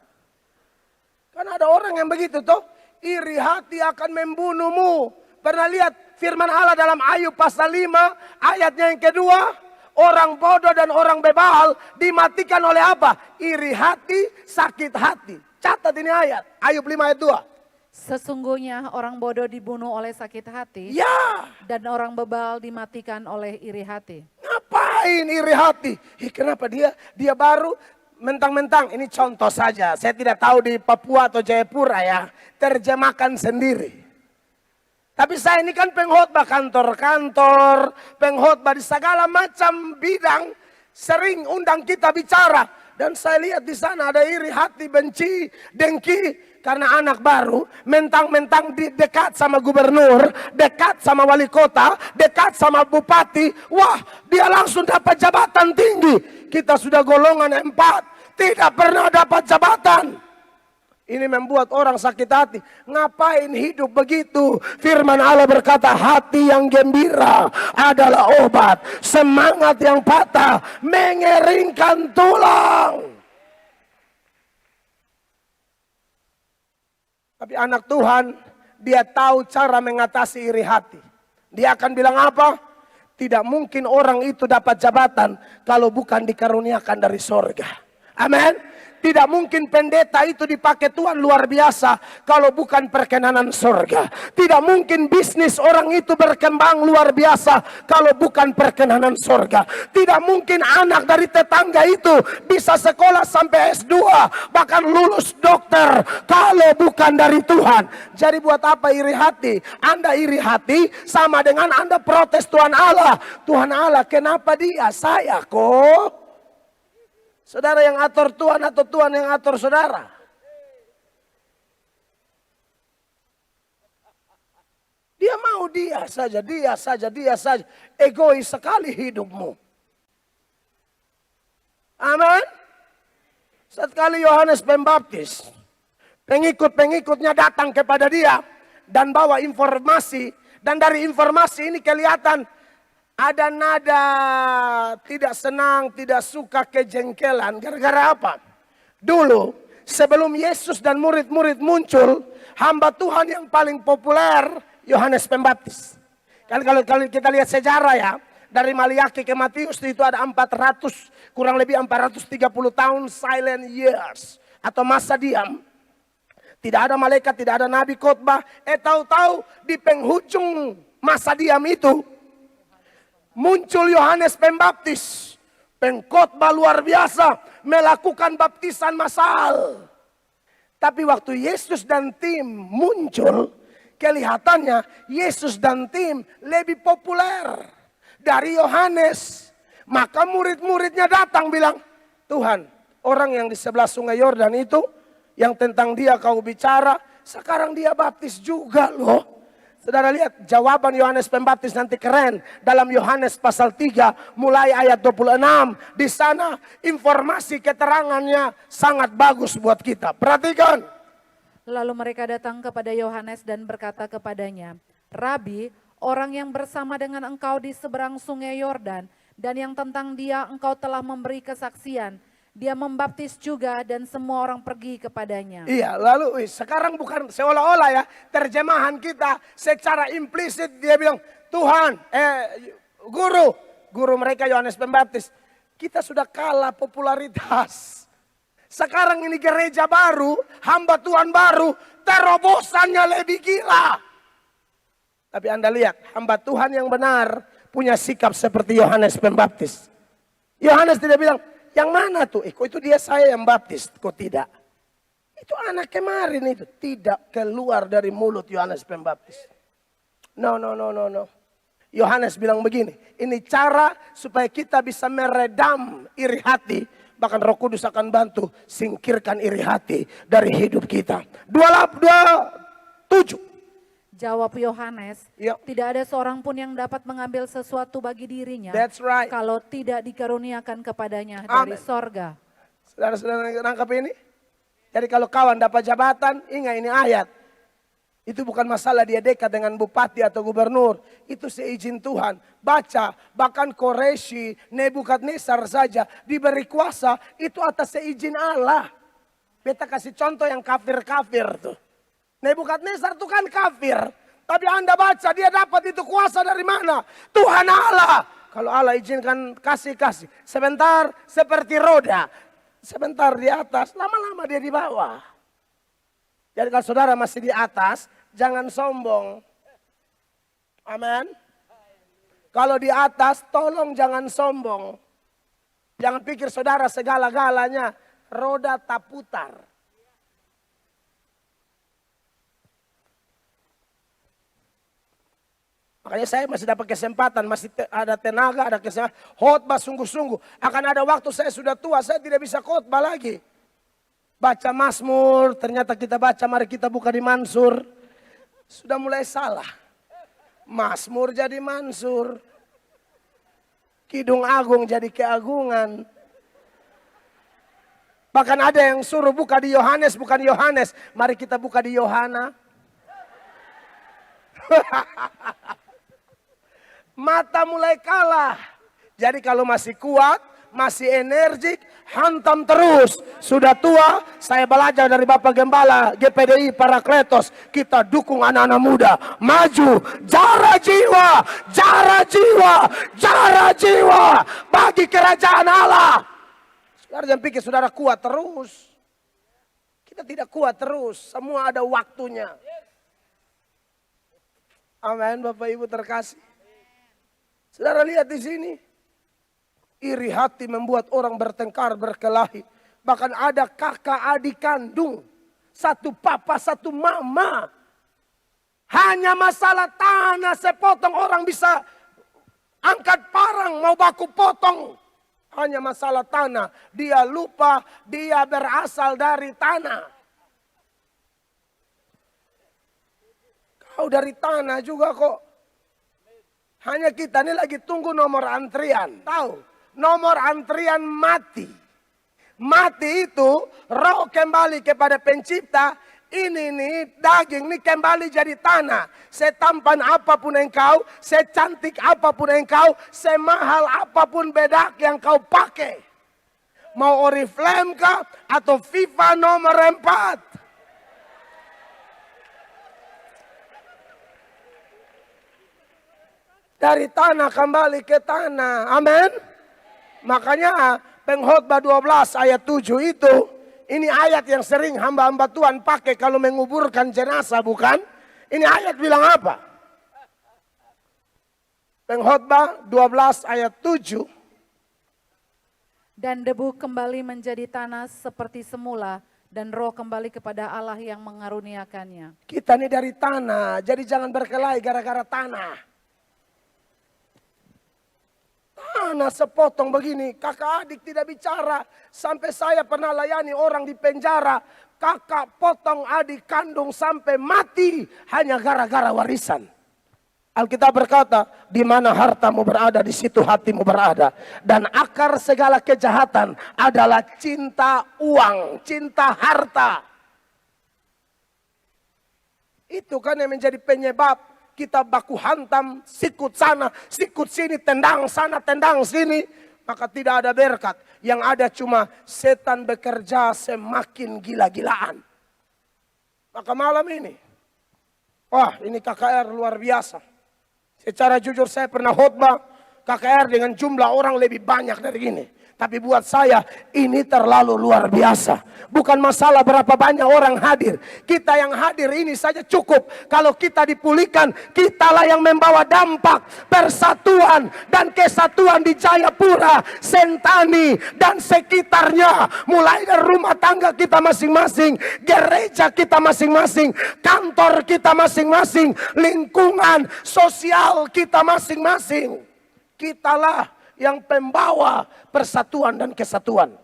Kan ada orang yang begitu toh. Iri hati akan membunuhmu. Pernah lihat firman Allah dalam Ayub pasal 5 ayatnya yang kedua. Orang bodoh dan orang bebal dimatikan oleh apa? Iri hati, sakit hati. Catat ini ayat. Ayub 5 ayat 2. Sesungguhnya orang bodoh dibunuh oleh sakit hati. Ya. Dan orang bebal dimatikan oleh iri hati. Ngapain iri hati? Kenapa dia baru... Mentang-mentang, ini contoh saja. Saya tidak tahu di Papua atau Jayapura ya. Terjemahkan sendiri. Tapi saya ini kan pengkhotbah kantor-kantor. Pengkhotbah di segala macam bidang. Sering undang kita bicara. Dan saya lihat di sana ada iri hati, benci, dengki. Karena anak baru, mentang-mentang dekat sama gubernur, dekat sama wali kota, dekat sama bupati. Wah, dia langsung dapat jabatan tinggi. Kita sudah golongan 4, tidak pernah dapat jabatan. Ini membuat orang sakit hati. Ngapain hidup begitu? Firman Allah berkata, hati yang gembira adalah obat. Semangat yang patah mengeringkan tulang. Tapi anak Tuhan, dia tahu cara mengatasi iri hati. Dia akan bilang apa? Tidak mungkin orang itu dapat jabatan kalau bukan dikaruniakan dari sorga. Amin. Tidak mungkin pendeta itu dipakai Tuhan luar biasa kalau bukan perkenanan sorga. Tidak mungkin bisnis orang itu berkembang luar biasa kalau bukan perkenanan sorga. Tidak mungkin anak dari tetangga itu bisa sekolah sampai S2, bahkan lulus dokter kalau bukan dari Tuhan. Jadi buat apa iri hati? Anda iri hati sama dengan Anda protes Tuhan Allah. Tuhan Allah, kenapa dia? Saya kok. Saudara yang atur Tuhan atau Tuhan yang atur saudara? Dia mau dia saja, dia saja, dia saja. Egois sekali hidupmu. Amin. Sekali Yohanes Pembaptis, pengikut-pengikutnya datang kepada dia dan bawa informasi. Dan dari informasi ini kelihatan ada nada tidak senang, tidak suka, kejengkelan. Gara-gara apa? Dulu sebelum Yesus dan murid-murid muncul, hamba Tuhan yang paling populer Yohanes Pembaptis. Kalau kita lihat sejarah ya, dari Maliaki ke Matius itu ada 400, kurang lebih 430 tahun silent years atau masa diam. Tidak ada malaikat, tidak ada nabi khotbah. Tahu-tahu di penghujung masa diam itu muncul Yohanes Pembaptis, pengkhotbah luar biasa, melakukan baptisan massal. Tapi waktu Yesus dan tim muncul, kelihatannya Yesus dan tim lebih populer dari Yohanes. Maka murid-muridnya datang bilang, Tuhan, orang yang di sebelah sungai Yordan itu, yang tentang dia kau bicara, sekarang dia baptis juga loh. Saudara lihat jawaban Yohanes Pembaptis nanti keren. Dalam Yohanes pasal 3 mulai ayat 26. Di sana informasi keterangannya sangat bagus buat kita. Perhatikan. Lalu mereka datang kepada Yohanes dan berkata kepadanya, Rabi, orang yang bersama dengan engkau di seberang sungai Yordan dan yang tentang dia engkau telah memberi kesaksian. Dia membaptis juga dan semua orang pergi kepadanya. Iya, lalu sekarang bukan seolah-olah ya, terjemahan kita secara implisit dia bilang, Tuhan, guru mereka Yohanes Pembaptis, kita sudah kalah popularitas. Sekarang ini gereja baru, hamba Tuhan baru, terobosannya lebih gila. Tapi Anda lihat, hamba Tuhan yang benar punya sikap seperti Yohanes Pembaptis. Yohanes tidak bilang, yang mana tuh? Kok itu dia saya yang baptis? Kok tidak? Itu anak kemarin itu. Tidak keluar dari mulut Yohanes Pembaptis. No. Yohanes bilang begini. Ini cara supaya kita bisa meredam iri hati. Bahkan Roh Kudus akan bantu singkirkan iri hati dari hidup kita. 27. Jawab Yohanes, Yep. tidak ada seorang pun yang dapat mengambil sesuatu bagi dirinya. That's right. Kalau tidak dikaruniakan kepadanya Amen. dari sorga. Saudara-saudara nangkap ini? Jadi kalau kawan dapat jabatan, ingat ini ayat. Itu bukan masalah dia dekat dengan bupati atau gubernur. Itu seizin Tuhan. Baca, bahkan Koreshi, Nebukadnezar saja diberi kuasa. Itu atas seizin Allah. Beta kasih contoh yang kafir-kafir tuh. Nebukadnezar itu kan kafir. Tapi Anda baca dia dapat itu kuasa dari mana? Tuhan Allah. Kalau Allah izinkan kasih. Sebentar seperti roda. Sebentar di atas, lama-lama dia di bawah. Jadi kalau saudara masih di atas, jangan sombong. Amin. Kalau di atas, tolong jangan sombong. Jangan pikir saudara segala-galanya. Roda tak putar. Makanya saya masih dapat kesempatan, masih ada tenaga, ada kesempatan. Khotbah sungguh-sungguh. Akan ada waktu saya sudah tua, saya tidak bisa khotbah lagi. Baca Mazmur, ternyata kita baca, mari kita buka di Mansur. Sudah mulai salah. Mazmur jadi Mansur. Kidung Agung jadi keagungan. Bahkan ada yang suruh buka di Yohanes, bukan Yohanes. Mari kita buka di Yohana. Mata mulai kalah. Jadi kalau masih kuat, masih energik, hantam terus. Sudah tua, saya belajar dari Bapak Gembala GPDI Parakletos. Kita dukung anak-anak muda. Maju, jara jiwa, jara jiwa, jara jiwa. Bagi kerajaan Allah. Saudara jangan pikir saudara kuat terus. Kita tidak kuat terus. Semua ada waktunya. Amin, Bapak Ibu terkasih. Saudara lihat di sini. Iri hati membuat orang bertengkar, berkelahi. Bahkan ada kakak adik kandung. Satu papa, satu mama. Hanya masalah tanah sepotong orang bisa angkat parang mau baku potong. Hanya masalah tanah. Dia lupa dia berasal dari tanah. Kau dari tanah juga kok. Hanya kita ini lagi tunggu nomor antrian. Tahu? Nomor antrian mati. Mati itu roh kembali kepada pencipta. Ini nih daging nih kembali jadi tanah. Setampan apapun engkau, secantik apapun engkau, semahal apapun bedak yang kau pakai. Mau Oriflame kah atau FIFA nomor 4. Dari tanah kembali ke tanah. Amin. Makanya Pengkhotbah 12 ayat 7 itu. Ini ayat yang sering hamba-hamba Tuhan pakai kalau menguburkan jenazah, bukan? Ini ayat bilang apa? Pengkhotbah 12 ayat 7. Dan debu kembali menjadi tanah seperti semula. Dan roh kembali kepada Allah yang mengaruniakannya. Kita ini dari tanah. Jadi jangan berkelahi gara-gara tanah. Tanah sepotong begini, kakak adik tidak bicara. Sampai saya pernah layani orang di penjara. Kakak potong adik kandung sampai mati hanya gara-gara warisan. Alkitab berkata, di mana hartamu berada, di situ hatimu berada. Dan akar segala kejahatan adalah cinta uang, cinta harta. Itu kan yang menjadi penyebab kita baku hantam, sikut sana, sikut sini, tendang sana, tendang sini. Maka tidak ada berkat. Yang ada cuma setan bekerja semakin gila-gilaan. Maka malam ini, wah ini KKR luar biasa. Secara jujur saya pernah khotbah KKR dengan jumlah orang lebih banyak dari ini. Tapi buat saya ini terlalu luar biasa. Bukan masalah berapa banyak orang hadir. Kita yang hadir ini saja cukup. Kalau kita dipulihkan, kitalah yang membawa dampak persatuan dan kesatuan di Jayapura, Sentani dan sekitarnya. Mulai dari rumah tangga kita masing-masing, gereja kita masing-masing, kantor kita masing-masing, lingkungan sosial kita masing-masing. Kitalah yang pembawa persatuan dan kesatuan.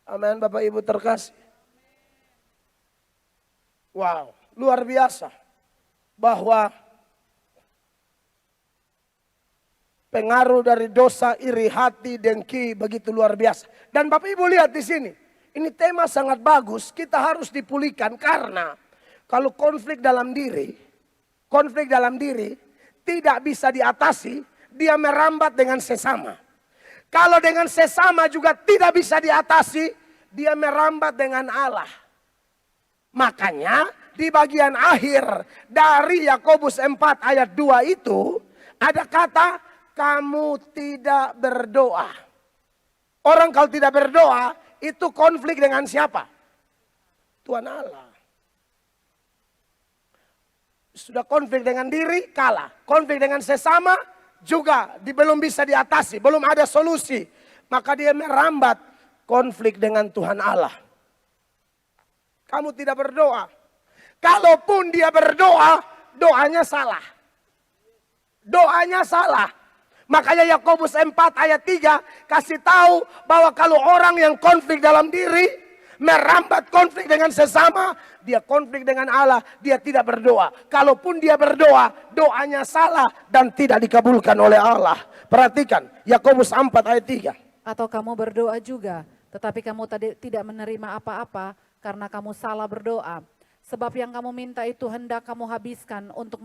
Amin, Bapak Ibu terkasih. Wow, luar biasa. Bahwa pengaruh dari dosa, iri hati, dengki begitu luar biasa. Dan Bapak Ibu lihat di sini. Ini tema sangat bagus, kita harus dipulihkan karena kalau konflik dalam diri tidak bisa diatasi, dia merambat dengan sesama. Kalau dengan sesama juga tidak bisa diatasi, dia merambat dengan Allah. Makanya di bagian akhir dari Yakobus 4 ayat 2 itu ada kata kamu tidak berdoa. Orang kalau tidak berdoa itu konflik dengan siapa? Tuhan Allah. Sudah konflik dengan diri, kalah. Konflik dengan sesama, juga belum bisa diatasi, belum ada solusi. Maka dia merambat konflik dengan Tuhan Allah. Kamu tidak berdoa. Kalaupun dia berdoa, doanya salah. Doanya salah. Makanya Yakobus 4 ayat 3 kasih tahu bahwa kalau orang yang konflik dalam diri, merambat konflik dengan sesama, dia konflik dengan Allah, dia tidak berdoa. Kalaupun dia berdoa, doanya salah dan tidak dikabulkan oleh Allah. Perhatikan, Yakobus 4 ayat 3. Atau kamu berdoa juga, tetapi kamu tidak menerima apa-apa karena kamu salah berdoa. Sebab yang kamu minta itu hendak kamu habiskan untuk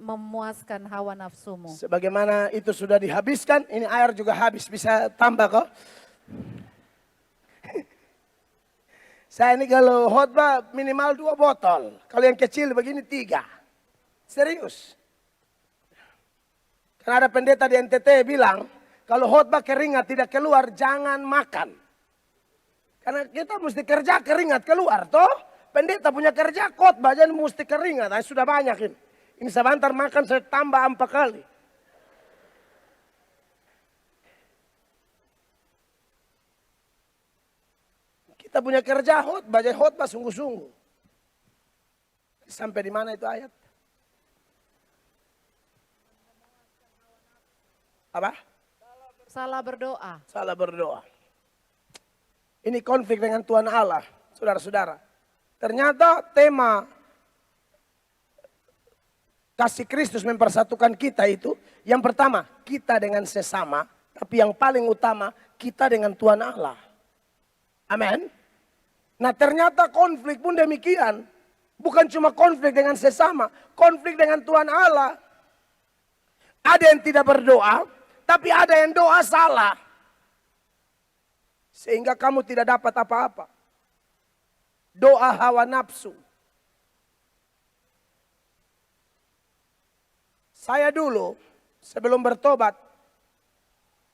memuaskan hawa nafsumu. Sebagaimana itu sudah dihabiskan, ini air juga habis. Bisa tambah kok. Saya ini kalau khotbah minimal 2 botol. Kalau yang kecil begini 3. Serius. Karena ada pendeta di NTT bilang, kalau khotbah keringat tidak keluar, jangan makan. Karena kita mesti kerja keringat keluar, toh. Pendeta punya kerja khotbah, jadi mesti keringat. Nah, sudah banyak ini. Ini sebentar makan saya tambah 4 kali. Kita punya kerja khotbah, jadi khotbah sungguh-sungguh. Sampai di mana itu ayat? Apa? Salah berdoa. Salah berdoa. Ini konflik dengan Tuhan Allah, saudara-saudara. Ternyata tema kasih Kristus mempersatukan kita itu, yang pertama kita dengan sesama, tapi yang paling utama kita dengan Tuhan Allah. Amin. Nah ternyata konflik pun demikian. Bukan cuma konflik dengan sesama, konflik dengan Tuhan Allah. Ada yang tidak berdoa, tapi ada yang doa salah. Sehingga kamu tidak dapat apa-apa. Doa hawa nafsu. Saya dulu sebelum bertobat,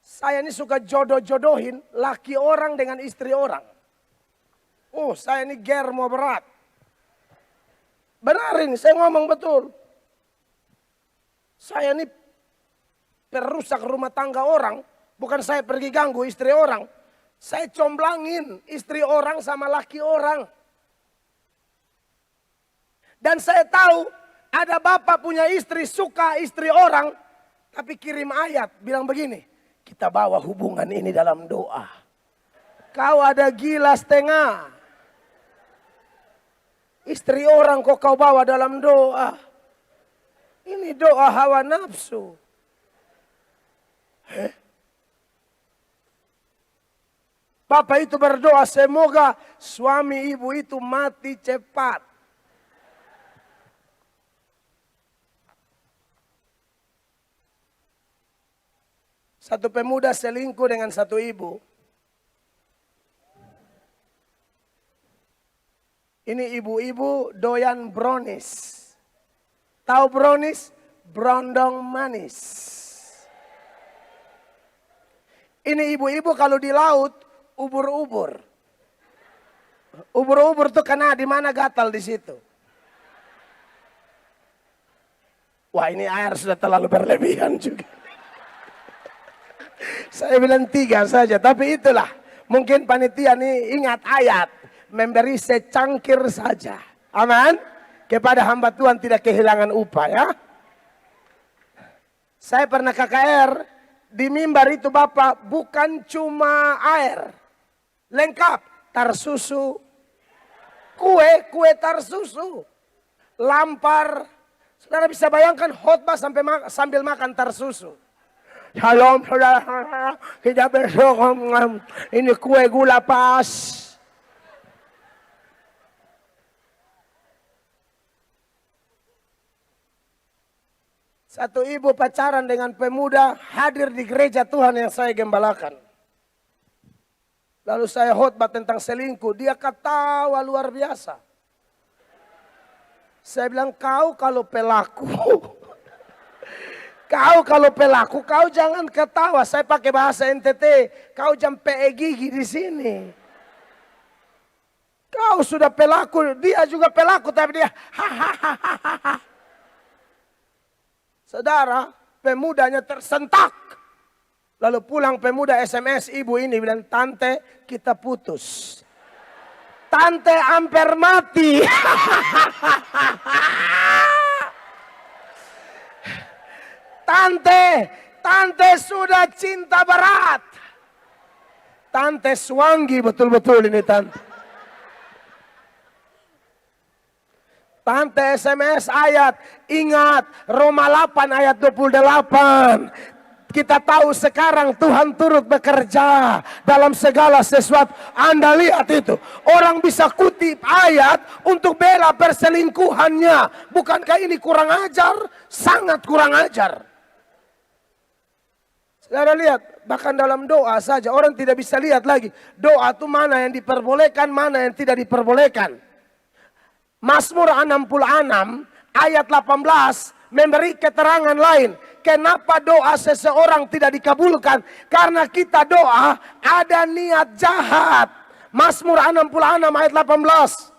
saya ini suka jodoh-jodohin laki orang dengan istri orang. Oh, saya ini germo berat. Benar ini, saya ngomong betul. Saya ini perusak rumah tangga orang. Bukan saya pergi ganggu istri orang. Saya comblangin istri orang sama laki orang. Dan saya tahu ada bapak punya istri, suka istri orang. Tapi kirim ayat bilang begini. Kita bawa hubungan ini dalam doa. Kau ada gila setengah. Istri orang kok kau bawa dalam doa. Ini doa hawa nafsu. Bapak itu berdoa semoga suami ibu itu mati cepat. Satu pemuda selingkuh dengan satu ibu. Ini ibu-ibu doyan brownies. Tahu brownies? Brondong manis. Ini ibu-ibu kalau di laut, ubur-ubur. Ubur-ubur tuh kena di mana gatal di situ. Wah ini air sudah terlalu berlebihan juga. Saya bilang 3 saja, tapi itulah. Mungkin panitia ini ingat ayat. Memberi secangkir saja. Aman. Kepada hamba Tuhan tidak kehilangan upah ya. Saya pernah KKR. Di mimbar itu Bapak bukan cuma air. Lengkap. Tar susu. Kue tar susu. Lampar. Saudara bisa bayangkan khotbah sambil makan tar susu. Shalom saudara, kita besok ini kue gula pas. Satu ibu pacaran dengan pemuda hadir di gereja Tuhan yang saya gembalakan. Lalu saya khotbah tentang selingkuh, dia ketawa luar biasa. Saya bilang kau kalau pelaku. Kau kalau pelaku, kau jangan ketawa. Saya pakai bahasa NTT. Kau jangan pe gigi di sini. Kau sudah pelaku, dia juga pelaku, tapi dia hahaha. Saudara, pemudanya tersentak. Lalu pulang pemuda SMS ibu ini bilang, tante kita putus. Tante hampir mati. Tante sudah cinta berat. Tante Swangi betul-betul ini tante. Tante SMS ayat, ingat Roma 8 ayat 28. Kita tahu sekarang Tuhan turut bekerja dalam segala sesuatu. Anda lihat itu. Orang bisa kutip ayat untuk bela perselingkuhannya. Bukankah ini kurang ajar? Sangat kurang ajar. Saudara lihat, bahkan dalam doa saja orang tidak bisa lihat lagi. Doa itu mana yang diperbolehkan, mana yang tidak diperbolehkan. Mazmur 66 ayat 18 memberi keterangan lain. Kenapa doa seseorang tidak dikabulkan? Karena kita doa ada niat jahat. Mazmur 66 ayat 18.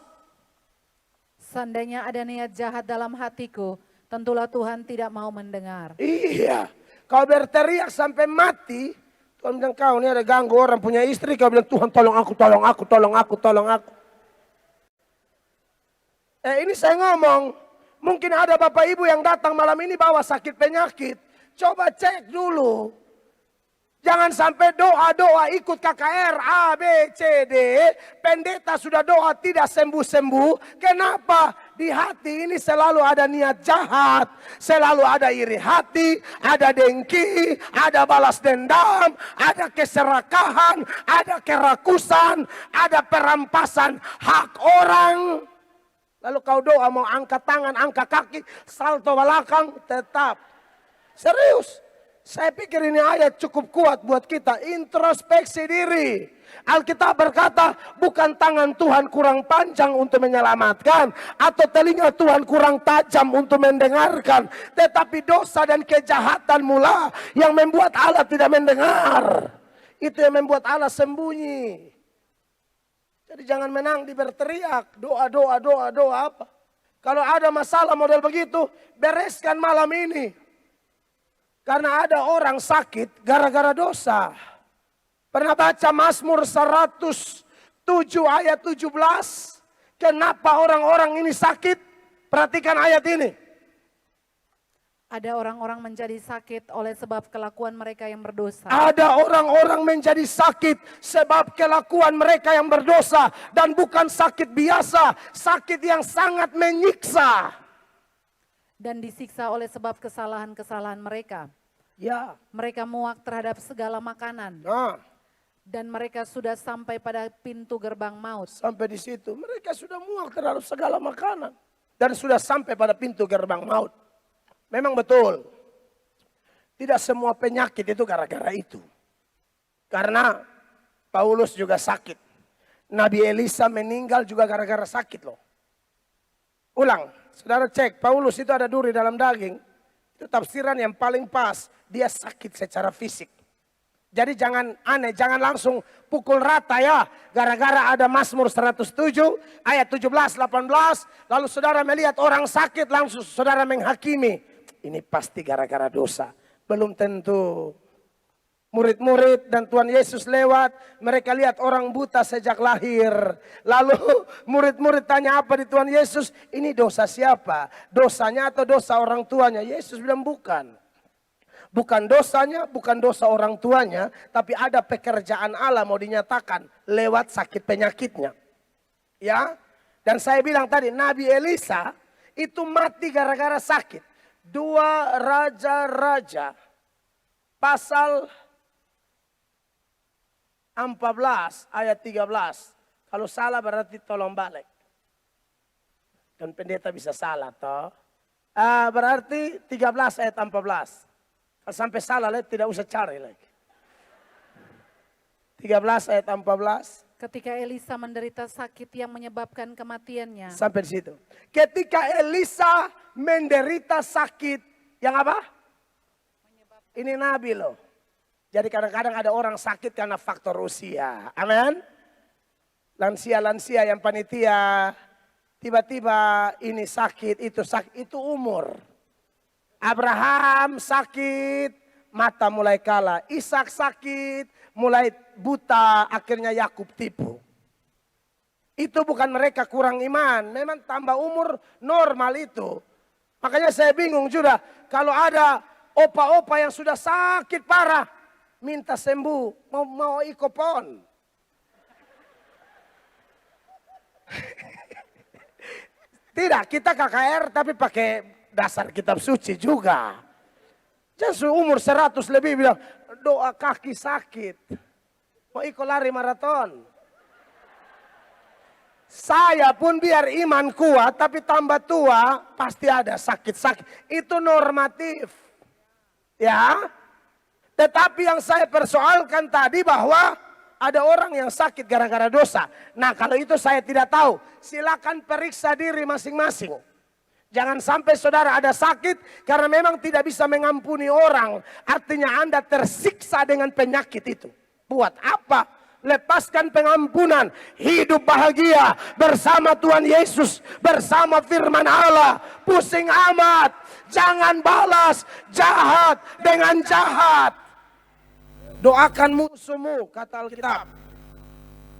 Seandainya ada niat jahat dalam hatiku, tentulah Tuhan tidak mau mendengar. Iya. Kau berteriak sampai mati. Tuhan bilang kau ini ada ganggu orang punya istri. Kau bilang Tuhan tolong aku, tolong aku, tolong aku, tolong aku. Ini saya ngomong. Mungkin ada bapak ibu yang datang malam ini bawa sakit penyakit. Coba cek dulu. Jangan sampai doa-doa ikut KKR A, B, C, D. Pendeta sudah doa tidak sembuh-sembuh. Kenapa? Di hati ini selalu ada niat jahat. Selalu ada iri hati, ada dengki, ada balas dendam, ada keserakahan, ada kerakusan, ada perampasan hak orang. Lalu kau doa mau angkat tangan, angkat kaki, salto belakang, tetap. Serius. Saya pikir ini ayat cukup kuat buat kita. Introspeksi diri. Alkitab berkata, bukan tangan Tuhan kurang panjang untuk menyelamatkan. Atau telinga Tuhan kurang tajam untuk mendengarkan. Tetapi dosa dan kejahatan mula yang membuat Allah tidak mendengar. Itu yang membuat Allah sembunyi. Jadi jangan menang di berteriak, doa apa. Kalau ada masalah model begitu, bereskan malam ini. Karena ada orang sakit gara-gara dosa. Pernah baca Mazmur 107 ayat 17? Kenapa orang-orang ini sakit? Perhatikan ayat ini. Ada orang-orang menjadi sakit oleh sebab kelakuan mereka yang berdosa. Ada orang-orang menjadi sakit sebab kelakuan mereka yang berdosa. Dan bukan sakit biasa, sakit yang sangat menyiksa. Dan disiksa oleh sebab kesalahan-kesalahan mereka. Ya. Mereka muak terhadap segala makanan. Nah. Dan mereka sudah sampai pada pintu gerbang maut. Sampai di situ, mereka sudah muak terhadap segala makanan. Dan sudah sampai pada pintu gerbang maut. Memang betul, tidak semua penyakit itu gara-gara itu. Karena Paulus juga sakit. Nabi Elisa meninggal juga gara-gara sakit loh. Ulang, saudara cek, Paulus itu ada duri dalam daging. Itu tafsiran yang paling pas, dia sakit secara fisik. Jadi jangan aneh, jangan langsung pukul rata ya. Gara-gara ada Mazmur 107 ayat 17, 18. Lalu saudara melihat orang sakit langsung saudara menghakimi. Ini pasti gara-gara dosa. Belum tentu. Murid-murid dan Tuhan Yesus lewat. Mereka lihat orang buta sejak lahir. Lalu murid-murid tanya apa di Tuhan Yesus? Ini dosa siapa? Dosanya atau dosa orang tuanya? Yesus bilang bukan. Bukan dosanya, bukan dosa orang tuanya. Tapi ada pekerjaan Allah mau dinyatakan lewat sakit penyakitnya. Ya. Dan saya bilang tadi Nabi Elisa itu mati gara-gara sakit. 2 Raja-Raja pasal 14 ayat 13. Kalau salah berarti tolong balik. Dan pendeta bisa salah toh. Berarti 13 ayat 14. Kalau sampai salah tidak usah cari lagi. 13 ayat 14. Ketika Elisa menderita sakit yang menyebabkan kematiannya. Sampai di situ. Ketika Elisa menderita sakit yang apa? Ini Nabi loh. Jadi kadang-kadang ada orang sakit karena faktor usia. Amin. Lansia-lansia yang panitia. Tiba-tiba ini sakit, itu umur. Abraham sakit, mata mulai kalah. Ishak sakit, mulai buta, akhirnya Yakub tipu. Itu bukan mereka kurang iman, memang tambah umur normal itu. Makanya saya bingung juga, kalau ada Opa-opa yang sudah sakit parah minta sembuh, mau ikopon. Tidak, kita KKR tapi pakai dasar kitab suci juga. Jangan umur 100 lebih bilang doa kaki sakit. Mau ikut lari maraton. Saya pun biar iman kuat tapi tambah tua pasti ada sakit-sakit. Itu normatif. Ya. Tetapi yang saya persoalkan tadi bahwa ada orang yang sakit gara-gara dosa. Nah kalau itu saya tidak tahu. Silakan periksa diri masing-masing. Jangan sampai saudara ada sakit karena memang tidak bisa mengampuni orang. Artinya Anda tersiksa dengan penyakit itu. Buat apa? Lepaskan pengampunan, hidup bahagia bersama Tuhan Yesus, bersama firman Allah. Pusing amat, jangan balas jahat dengan jahat. Doakan musuhmu, kata Alkitab.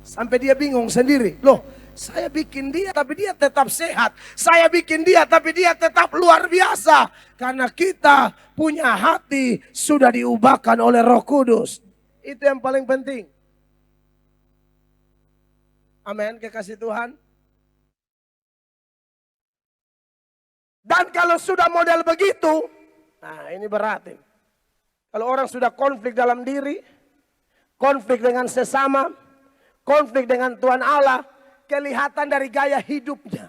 Sampai dia bingung sendiri. Loh, saya bikin dia tapi dia tetap sehat. Saya bikin dia tapi dia tetap luar biasa. Karena kita punya hati sudah diubahkan oleh Roh Kudus. Itu yang paling penting. Amin, kekasih Tuhan. Dan kalau sudah model begitu, nah ini berat ini. Kalau orang sudah konflik dalam diri, konflik dengan sesama, konflik dengan Tuhan Allah, kelihatan dari gaya hidupnya.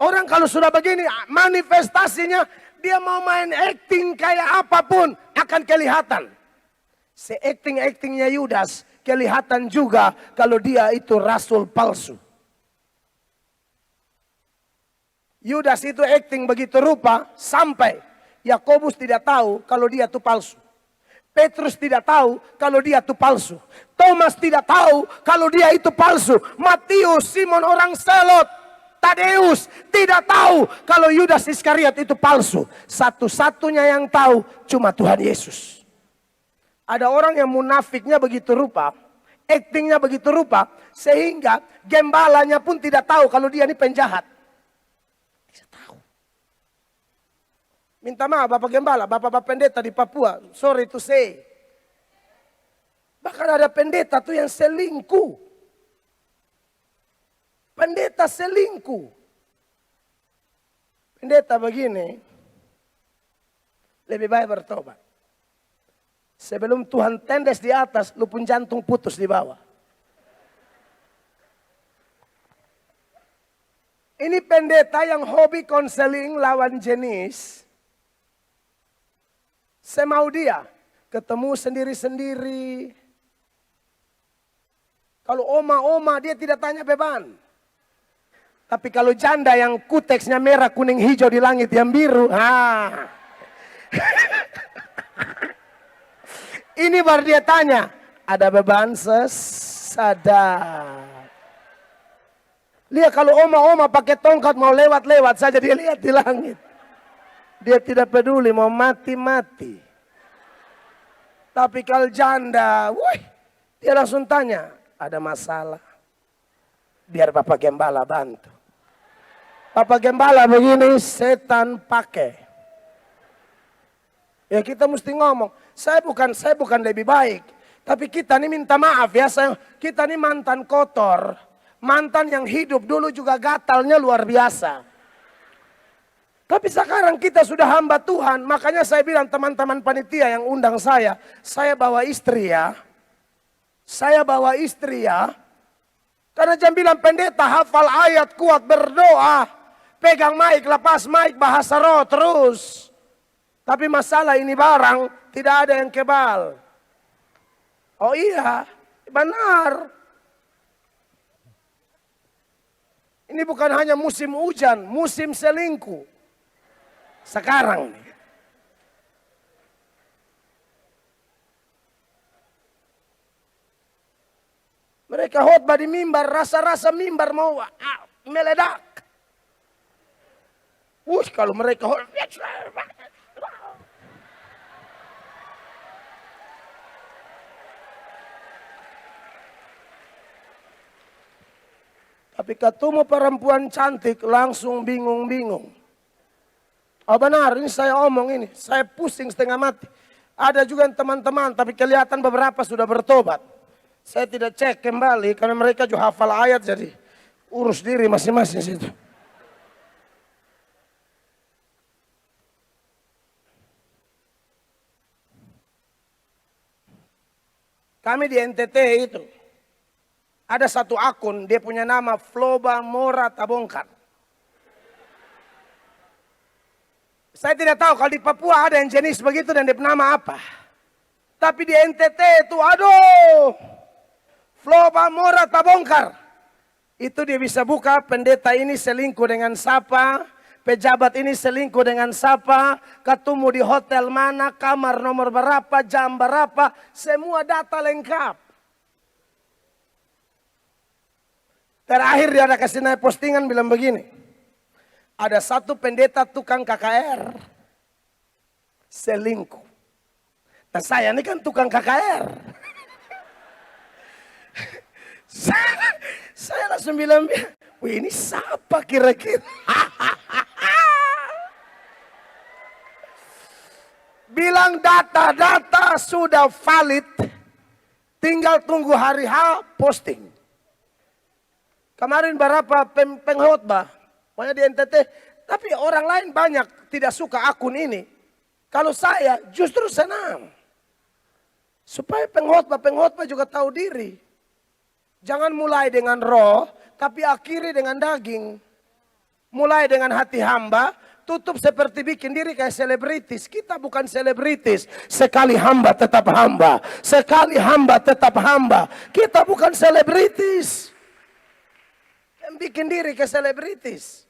Orang kalau sudah begini, manifestasinya dia mau main acting kayak apapun akan kelihatan. Se-acting-actingnya Yudas kelihatan juga kalau dia itu rasul palsu. Yudas itu acting begitu rupa sampai Yakobus tidak tahu kalau dia itu palsu. Petrus tidak tahu kalau dia itu palsu. Thomas tidak tahu kalau dia itu palsu. Matius, Simon orang Selot, Tadeus tidak tahu kalau Yudas Iskariot itu palsu. Satu-satunya yang tahu cuma Tuhan Yesus. Ada orang yang munafiknya begitu rupa, actingnya begitu rupa, sehingga gembalanya pun tidak tahu kalau dia ini penjahat. Tidak tahu. Minta maaf Bapak Gembala, Bapak pendeta di Papua, sorry to say. Bahkan ada pendeta tuh yang selingkuh. Pendeta selingkuh. Pendeta begini, lebih baik bertobat. Sebelum Tuhan tendes di atas, lu pun jantung putus di bawah. Ini pendeta yang hobi konseling lawan jenis. Semau dia, ketemu sendiri-sendiri. Kalau oma-oma dia tidak tanya beban. Tapi kalau janda yang kuteksnya merah, kuning, hijau di langit yang biru. Ini baru dia tanya, ada beban sesadar. Lihat kalau oma-oma pakai tongkat mau lewat-lewat saja dia lihat di langit. Dia tidak peduli mau mati-mati. Tapi kalau janda, dia langsung tanya, ada masalah. Biar Bapak Gembala bantu. Bapak Gembala begini setan pakai. Ya kita mesti ngomong, saya bukan lebih baik. Tapi kita ini minta maaf ya, kita ini mantan kotor. Mantan yang hidup dulu juga gatalnya luar biasa. Tapi sekarang kita sudah hamba Tuhan. Makanya saya bilang teman-teman panitia yang undang saya bawa istri ya. Saya bawa istri ya. Karena jangan bilang pendeta hafal ayat kuat berdoa. Pegang mic, lepas mic, bahasa roh terus. Tapi masalah ini barang tidak ada yang kebal. Oh iya, benar. Ini bukan hanya musim hujan, musim selingkuh. Sekarang nih. Mereka khotbah di mimbar, rasa-rasa mimbar mau meledak. Kalau mereka tapi ketemu perempuan cantik langsung bingung-bingung. Oh benar, ini saya omong ini. Saya pusing setengah mati. Ada juga teman-teman, tapi kelihatan beberapa sudah bertobat. Saya tidak cek kembali, karena mereka juga hafal ayat, jadi urus diri masing-masing situ. Kami di NTT itu, ada satu akun, dia punya nama Floba Mora Tabongkar. Saya tidak tahu kalau di Papua ada yang jenis begitu dan dia nama apa. Tapi di NTT itu, aduh, Floba Mora Tabongkar. Itu dia bisa buka, pendeta ini selingkuh dengan siapa, pejabat ini selingkuh dengan siapa, ketemu di hotel mana, kamar nomor berapa, jam berapa, semua data lengkap. Terakhir dia ada kasih naik postingan bilang begini. Ada satu pendeta tukang KKR selingkuh. Nah saya ini kan tukang KKR. Saya langsung bilang, wih ini siapa kira-kira? Bilang data-data sudah valid, tinggal tunggu hari H posting. Kemarin berapa pengkhotbah? Pokoknya di NTT, tapi orang lain banyak tidak suka akun ini. Kalau saya justru senang. Supaya pengkhotbah juga tahu diri. Jangan mulai dengan roh, tapi akhiri dengan daging. Mulai dengan hati hamba, tutup seperti bikin diri kayak selebritis. Kita bukan selebritis. Sekali hamba tetap hamba. Sekali hamba tetap hamba. Kita bukan selebritis. Yang bikin diri kayak selebritis.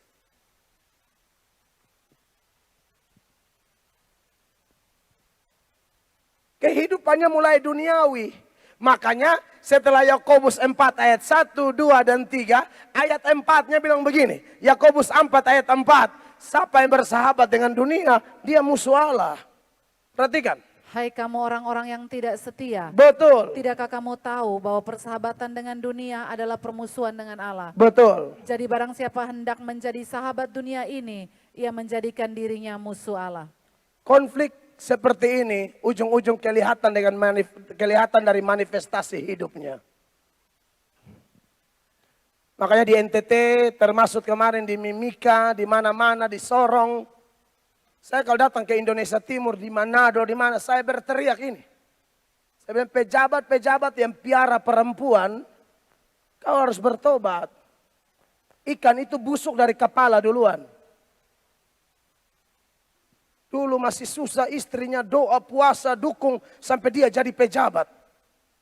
Kehidupannya mulai duniawi. Makanya setelah Yakobus 4 ayat 1, 2, dan 3. Ayat 4-nya bilang begini. Yakobus 4 ayat 4. Siapa yang bersahabat dengan dunia, dia musuh Allah. Perhatikan. Hai kamu orang-orang yang tidak setia. Betul. Tidakkah kamu tahu bahwa persahabatan dengan dunia adalah permusuhan dengan Allah? Betul. Jadi barang siapa hendak menjadi sahabat dunia ini, ia menjadikan dirinya musuh Allah. Konflik seperti ini ujung-ujung kelihatan dari manifestasi hidupnya. Makanya di NTT termasuk kemarin di Mimika, di mana-mana, di Sorong. Saya kalau datang ke Indonesia Timur, di Manado, di mana, saya berteriak ini. Saya bilang pejabat-pejabat yang piara perempuan, kau harus bertobat. Ikan itu busuk dari kepala duluan. Dulu masih susah istrinya doa, puasa, dukung sampai dia jadi pejabat.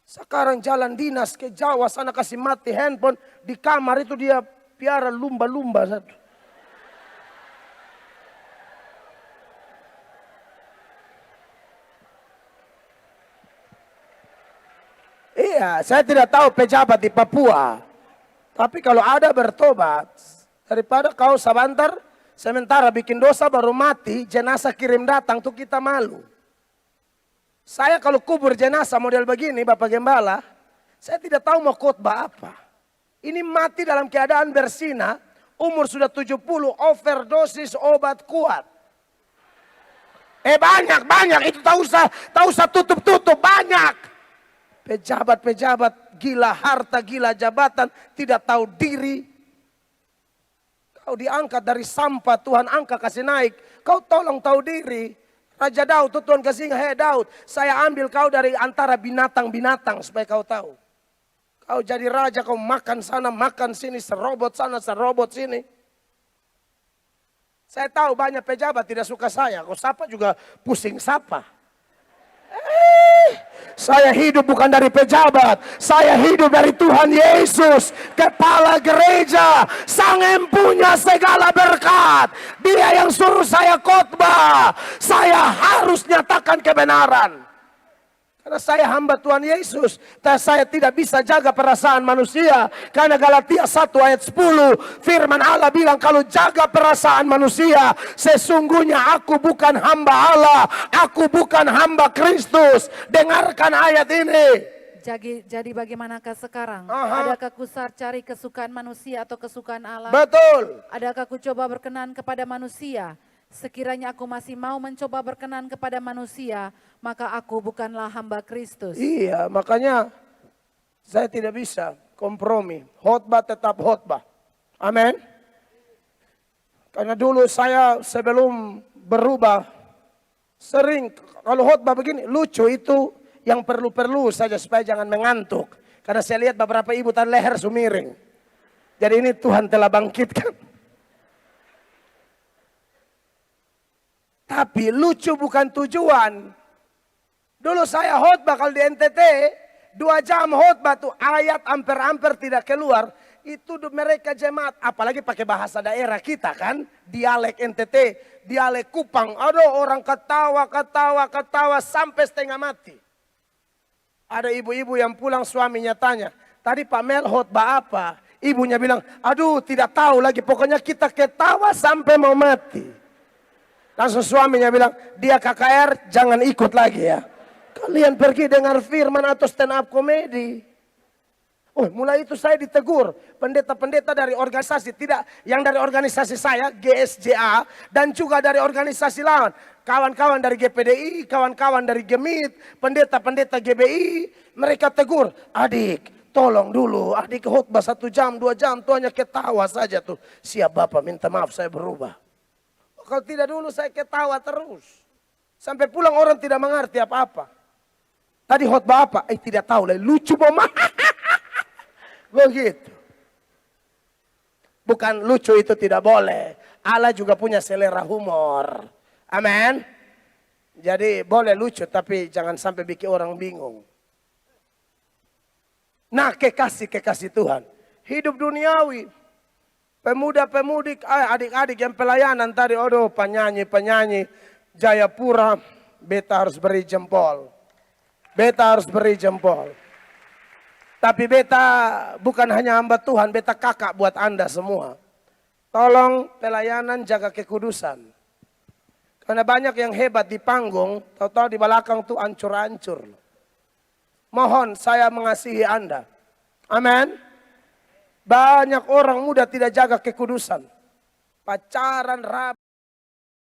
Sekarang jalan dinas ke Jawa sana kasih mati handphone. Di kamar itu dia piara lumba-lumba satu. Iya, saya tidak tahu pejabat di Papua. Tapi kalau ada bertobat, daripada kau sementara bikin dosa baru mati, jenazah kirim datang tuh kita malu. Saya kalau kubur jenazah model begini Bapak Gembala, saya tidak tahu mau khotbah apa. Ini mati dalam keadaan bersinah, umur sudah 70, overdosis obat kuat. Banyak, itu tak usah tutup-tutup, banyak. Pejabat-pejabat gila harta, gila jabatan, tidak tahu diri. Kau diangkat dari sampah, Tuhan angkat kasih naik. Kau tolong tahu diri. Raja Daud, Tuhan kasih, hei Daud, saya ambil kau dari antara binatang-binatang supaya kau tahu. Kau jadi raja, kau makan sana, makan sini, serobot sana, serobot sini. Saya tahu banyak pejabat tidak suka saya. Kau sapa juga pusing sapa. Saya hidup bukan dari pejabat. Saya hidup dari Tuhan Yesus, kepala gereja, sang empunya segala berkat. Dia yang suruh saya khotbah. Saya harus nyatakan kebenaran. Karena saya hamba Tuhan Yesus. Dan saya tidak bisa jaga perasaan manusia. Karena Galatia 1 ayat 10. Firman Allah bilang kalau jaga perasaan manusia. Sesungguhnya aku bukan hamba Allah. Aku bukan hamba Kristus. Dengarkan ayat ini. Jadi bagaimanakah sekarang? Adakah kusar cari kesukaan manusia atau kesukaan Allah? Betul. Adakah ku coba berkenan kepada manusia? Sekiranya aku masih mau mencoba berkenan kepada manusia, maka aku bukanlah hamba Kristus. Iya, makanya saya tidak bisa kompromi. Khotbah tetap khotbah. Amin. Karena dulu saya sebelum berubah, sering kalau khotbah begini, lucu itu yang perlu-perlu saja supaya jangan mengantuk. Karena saya lihat beberapa ibu tan leher sumiring. Jadi ini Tuhan telah bangkitkan. Tapi lucu bukan tujuan. Dulu saya khotbah kalau di NTT, 2 jam khotbah tuh ayat amper-amper tidak keluar. Itu mereka jemaat, apalagi pakai bahasa daerah kita kan. Dialek NTT, dialek Kupang. Aduh orang ketawa sampai setengah mati. Ada ibu-ibu yang pulang suaminya tanya, tadi Pak Mel khotbah apa? Ibunya bilang, aduh tidak tahu lagi, pokoknya kita ketawa sampai mau mati. Langsung suaminya bilang, dia KKR jangan ikut lagi ya. Kalian pergi dengar firman atau stand up komedi. Oh, mulai itu saya ditegur. Pendeta-pendeta dari organisasi, tidak yang dari organisasi saya, GSJA, dan juga dari organisasi lain. Kawan-kawan dari GPDI, kawan-kawan dari Gemit, pendeta-pendeta GBI, mereka tegur, adik, tolong dulu, adik khotbah 1 jam, 2 jam, tuh hanya ketawa saja tuh. Siap Bapak, minta maaf saya berubah. Kalau tidak dulu saya ketawa terus. Sampai pulang orang tidak mengerti apa-apa. Tadi khotbah apa? Tidak tahu lah, lucu mama. Begitu. Bukan lucu itu tidak boleh. Allah juga punya selera humor. Amin. Jadi boleh lucu tapi jangan sampai bikin orang bingung. Nah, kekasih Tuhan. Hidup duniawi. Pemuda-pemudi, adik-adik yang pelayanan tadi, aduh penyanyi-penyanyi Jayapura, beta harus beri jempol. Beta harus beri jempol. Tapi beta bukan hanya hamba Tuhan, beta kakak buat Anda semua. Tolong pelayanan jaga kekudusan. Karena banyak yang hebat di panggung, tahu-tahu di belakang tuh ancur-ancur. Mohon saya mengasihi Anda. Amin. Banyak orang muda tidak jaga kekudusan. Pacaran,